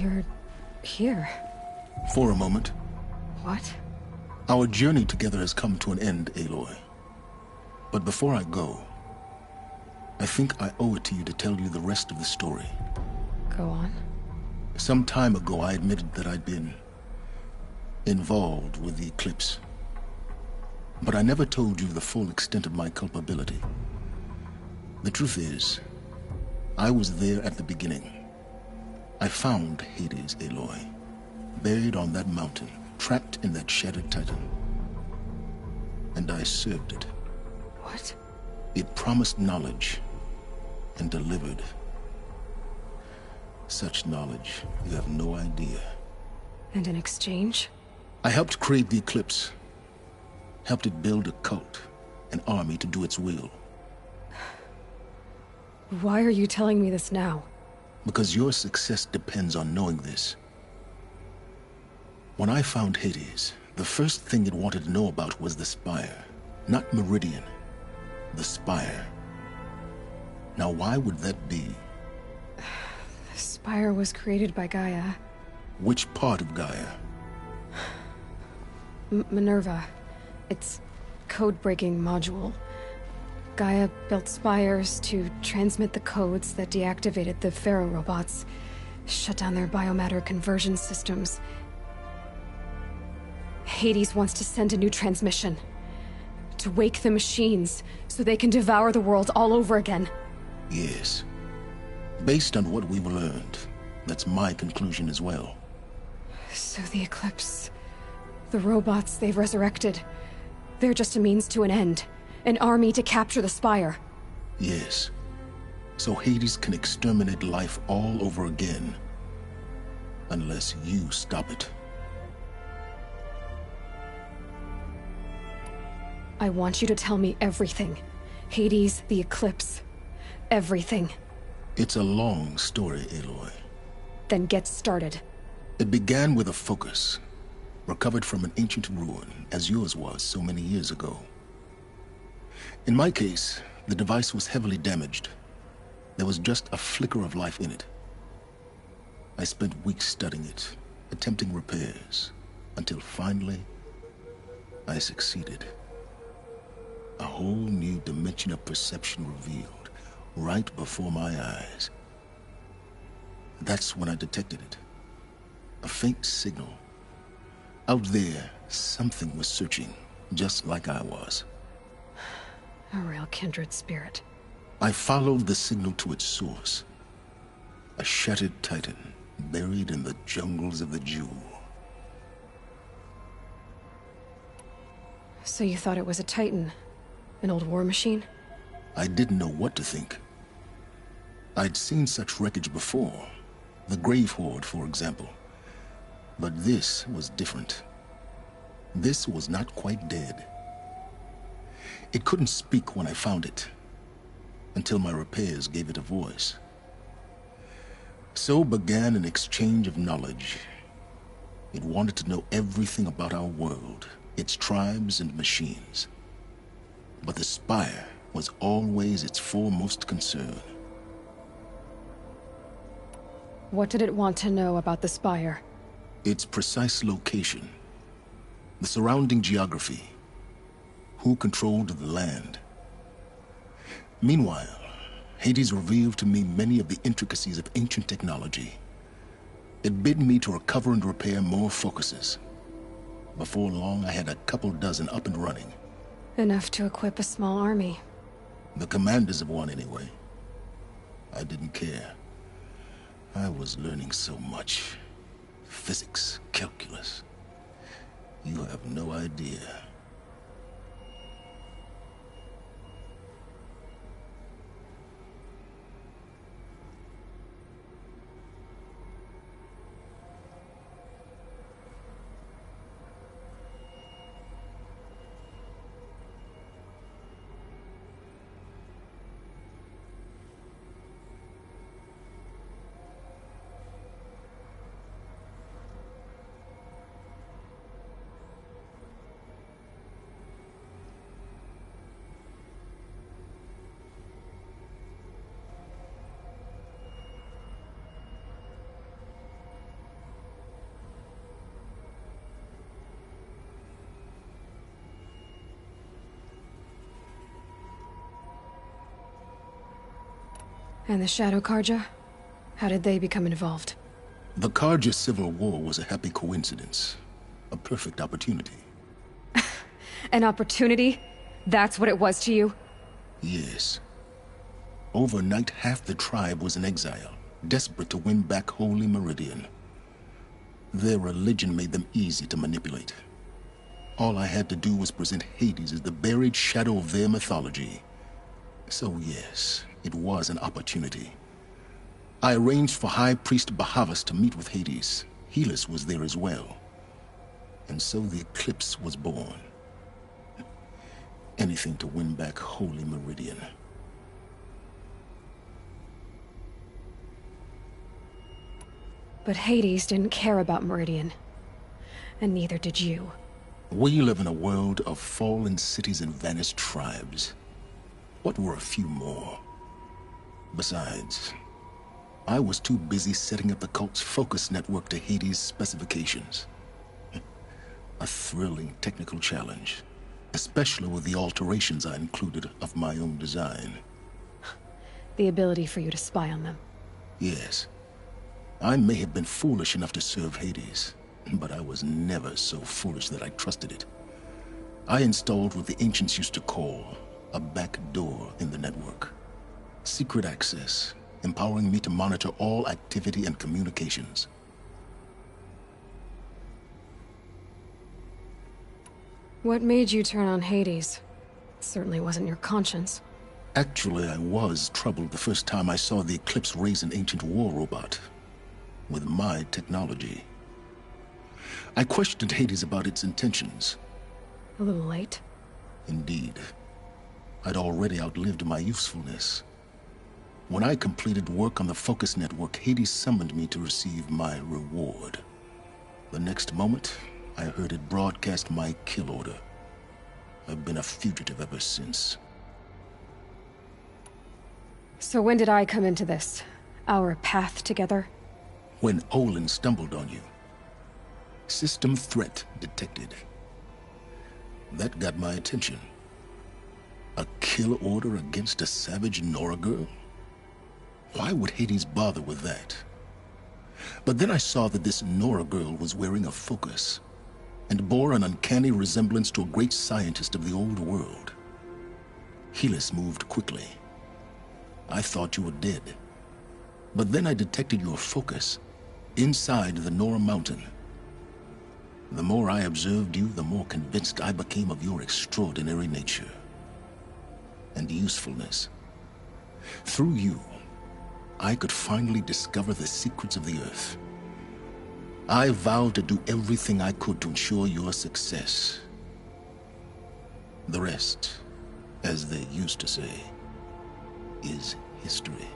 You're here. For a moment. What? Our journey together has come to an end, Aloy. But before I go, I think I owe it to you to tell you the rest of the story. Go on. Some time ago, I admitted that I'd been involved with the Eclipse. But I never told you the full extent of my culpability. The truth is, I was there at the beginning. I found Hades, Aloy, buried on that mountain, trapped in that shattered titan. And I served it. What? It promised knowledge and delivered. Such knowledge, you have no idea. And in exchange? I helped create the Eclipse. Helped it build a cult, an army to do its will. Why are you telling me this now? Because your success depends on knowing this. When I found Hades, the first thing it wanted to know about was the Spire. Not Meridian. The Spire. Now why would that be? The Spire was created by Gaia. Which part of Gaia? Minerva. Its code-breaking module. Gaia built spires to transmit the codes that deactivated the Pharaoh robots, shut down their biomatter conversion systems. Hades wants to send a new transmission. To wake the machines, so they can devour the world all over again. Yes. Based on what we've learned, that's my conclusion as well. So the Eclipse... the robots they've resurrected... they're just a means to an end. An army to capture the Spire. Yes. So Hades can exterminate life all over again. Unless you stop it. I want you to tell me everything. Hades, the Eclipse. Everything. It's a long story, Aloy. Then get started. It began with a focus. Recovered from an ancient ruin, as yours was so many years ago. In my case, the device was heavily damaged. There was just a flicker of life in it. I spent weeks studying it, attempting repairs, until finally, I succeeded. A whole new dimension of perception revealed, right before my eyes. That's when I detected it. A faint signal. Out there, something was searching, just like I was. A real kindred spirit. I followed the signal to its source. A shattered titan, buried in the jungles of the Jewel. So you thought it was a titan? An old war machine? I didn't know what to think. I'd seen such wreckage before. The Grave Horde, for example. But this was different. This was not quite dead. It couldn't speak when I found it, until my repairs gave it a voice. So began an exchange of knowledge. It wanted to know everything about our world, its tribes and machines. But the Spire was always its foremost concern. What did it want to know about the Spire? Its precise location, the surrounding geography, who controlled the land. Meanwhile, Hades revealed to me many of the intricacies of ancient technology. It bid me to recover and repair more focuses. Before long, I had a couple dozen up and running. Enough to equip a small army. The commanders of one, anyway. I didn't care. I was learning so much. Physics, calculus. You have no idea. And the Shadow Karja? How did they become involved? The Karja Civil War was a happy coincidence. A perfect opportunity. An opportunity? That's what it was to you? Yes. Overnight, half the tribe was in exile, desperate to win back Holy Meridian. Their religion made them easy to manipulate. All I had to do was present Hades as the buried shadow of their mythology. So yes, it was an opportunity. I arranged for High Priest Bahavas to meet with Hades. Helis was there as well. And so the Eclipse was born. Anything to win back Holy Meridian. But Hades didn't care about Meridian. And neither did you. We live in a world of fallen cities and vanished tribes. What were a few more? Besides, I was too busy setting up the cult's focus network to Hades' specifications. A thrilling technical challenge, especially with the alterations I included of my own design. The ability for you to spy on them. Yes. I may have been foolish enough to serve Hades, but I was never so foolish that I trusted it. I installed what the ancients used to call a back door in the network. Secret access, empowering me to monitor all activity and communications. What made you turn on Hades? It certainly wasn't your conscience. Actually, I was troubled the first time I saw the Eclipse raise an ancient war robot. With my technology. I questioned Hades about its intentions. A little late? Indeed. I'd already outlived my usefulness. When I completed work on the Focus Network, Hades summoned me to receive my reward. The next moment, I heard it broadcast my kill order. I've been a fugitive ever since. So when did I come into this? Our path together? When Olin stumbled on you. System threat detected. That got my attention. A kill order against a savage Nora girl? Why would Hades bother with that? But then I saw that this Nora girl was wearing a focus, and bore an uncanny resemblance to a great scientist of the old world. Helis moved quickly. I thought you were dead. But then I detected your focus inside the Nora mountain. The more I observed you, the more convinced I became of your extraordinary nature and usefulness. Through you, I could finally discover the secrets of the Earth. I vowed to do everything I could to ensure your success. The rest, as they used to say, is history.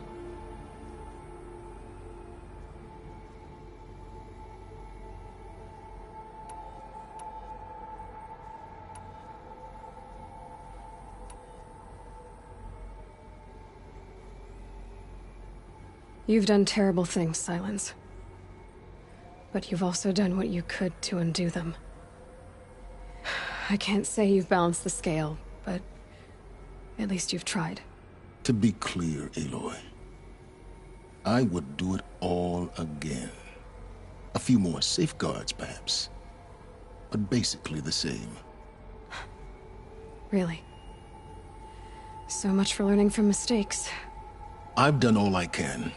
You've done terrible things, Silence. But you've also done what you could to undo them. I can't say you've balanced the scale, but at least you've tried. To be clear, Aloy, I would do it all again. A few more safeguards, perhaps, but basically the same. Really? So much for learning from mistakes. I've done all I can.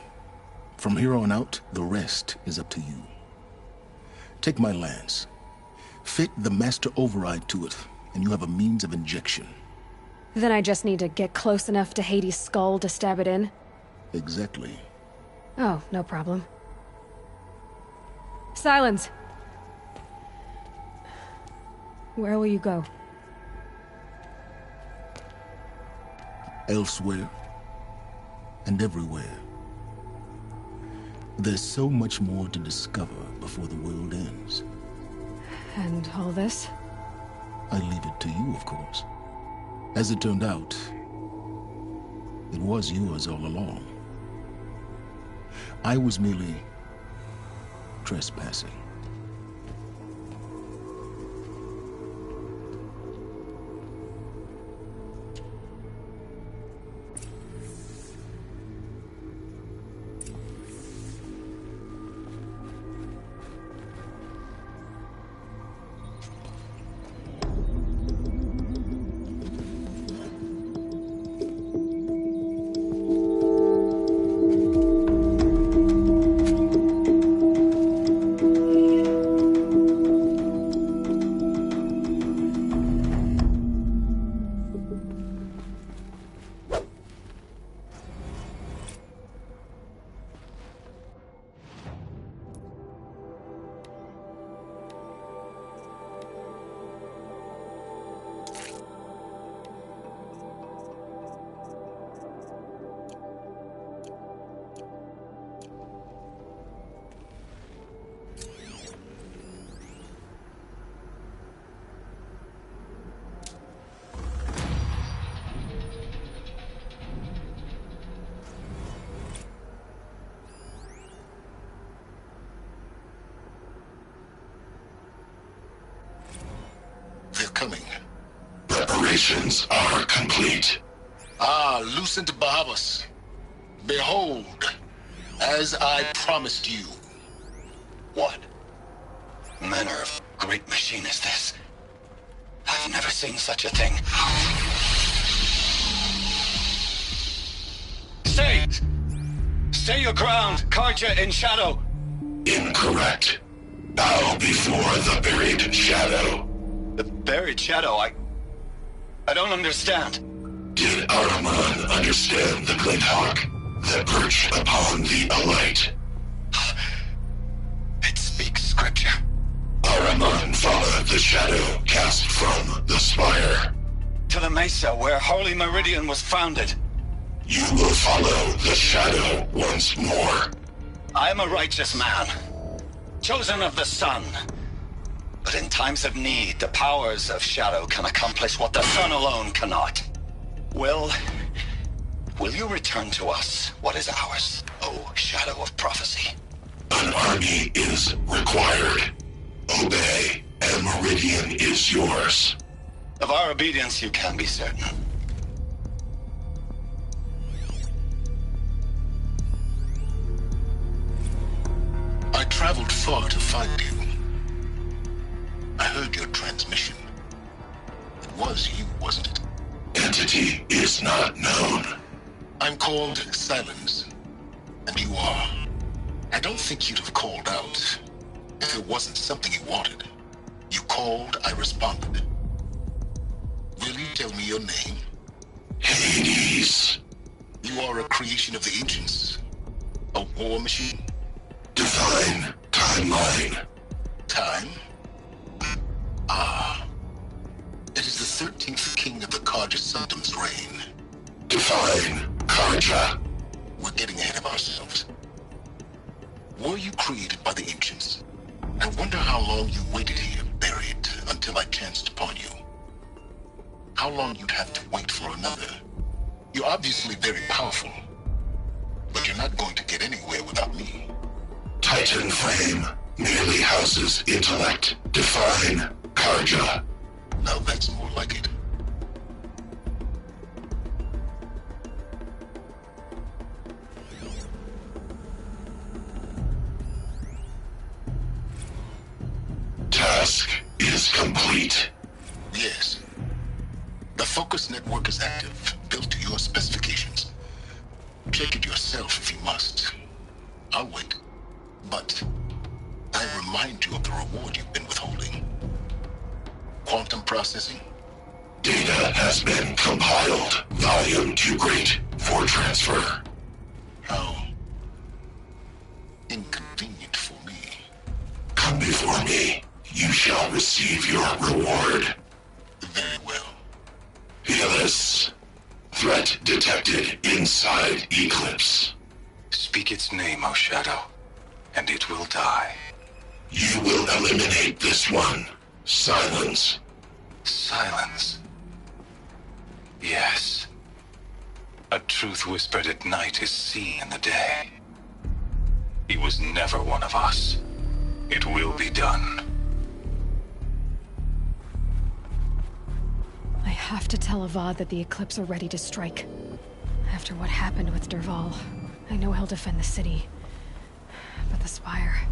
From here on out, the rest is up to you. Take my lance. Fit the master override to it, and you have a means of injection. Then I just need to get close enough to Hades' skull to stab it in? Exactly. Oh, no problem. Silence! Where will you go? Elsewhere. And everywhere. There's so much more to discover before the world ends. And all this? I leave it to you, of course. As it turned out, it was yours all along. I was merely trespassing. coming. Preparations are complete. Ah, Lucent Bahavas. Behold, as I promised you. What manner of great machine is this? I've never seen such a thing. Stay! Stay your ground, Karja in shadow! Incorrect. Bow before the buried shadow. The buried shadow? I don't understand. Did Araman understand the glint hawk that perched upon the alight? It speaks scripture. Araman followed the shadow cast from the spire. To the mesa where Holy Meridian was founded. You will follow the shadow once more. I am a righteous man, chosen of the sun. But in times of need, the powers of shadow can accomplish what the sun alone cannot. Will you return to us what is ours, O shadow of prophecy? An army is required. Obey, and Meridian is yours. Of our obedience you can be certain. I traveled far to find you. I heard your transmission. It was you, wasn't it? Entity is not known. I'm called Silence, and you are. I don't think you'd have called out if it wasn't something you wanted. You called, I responded. Will you tell me your name? Hades. You are a creation of the ancients. A war machine? Divine timeline. Time? Ah. It is the 13th king of the Karja Sanctum's reign. Divine Karja. We're getting ahead of ourselves. Were you created by the ancients? I wonder how long you waited here, buried, until I chanced upon you. How long you'd have to wait for another. You're obviously very powerful, but you're not going to get anywhere without me. Titan Flame merely houses intellect. Define Karja. Now that's more like it. Task is complete. Yes. The focus network is active, built to your specifications. Check it yourself if you must. I'll wait. But I remind you of the reward you've been withholding. Quantum processing? Data has been compiled. Volume too great for transfer. How inconvenient for me. Come before me. You shall receive your reward. Very well. Helis. Threat detected inside Eclipse. Speak its name, O Shadow, and it will die. You will eliminate this one. Silence. Silence. Yes. A truth whispered at night is seen in the day. He was never one of us. It will be done. I have to tell Avad that the Eclipse are ready to strike. After what happened with Derval, I know he'll defend the city. But the Spire...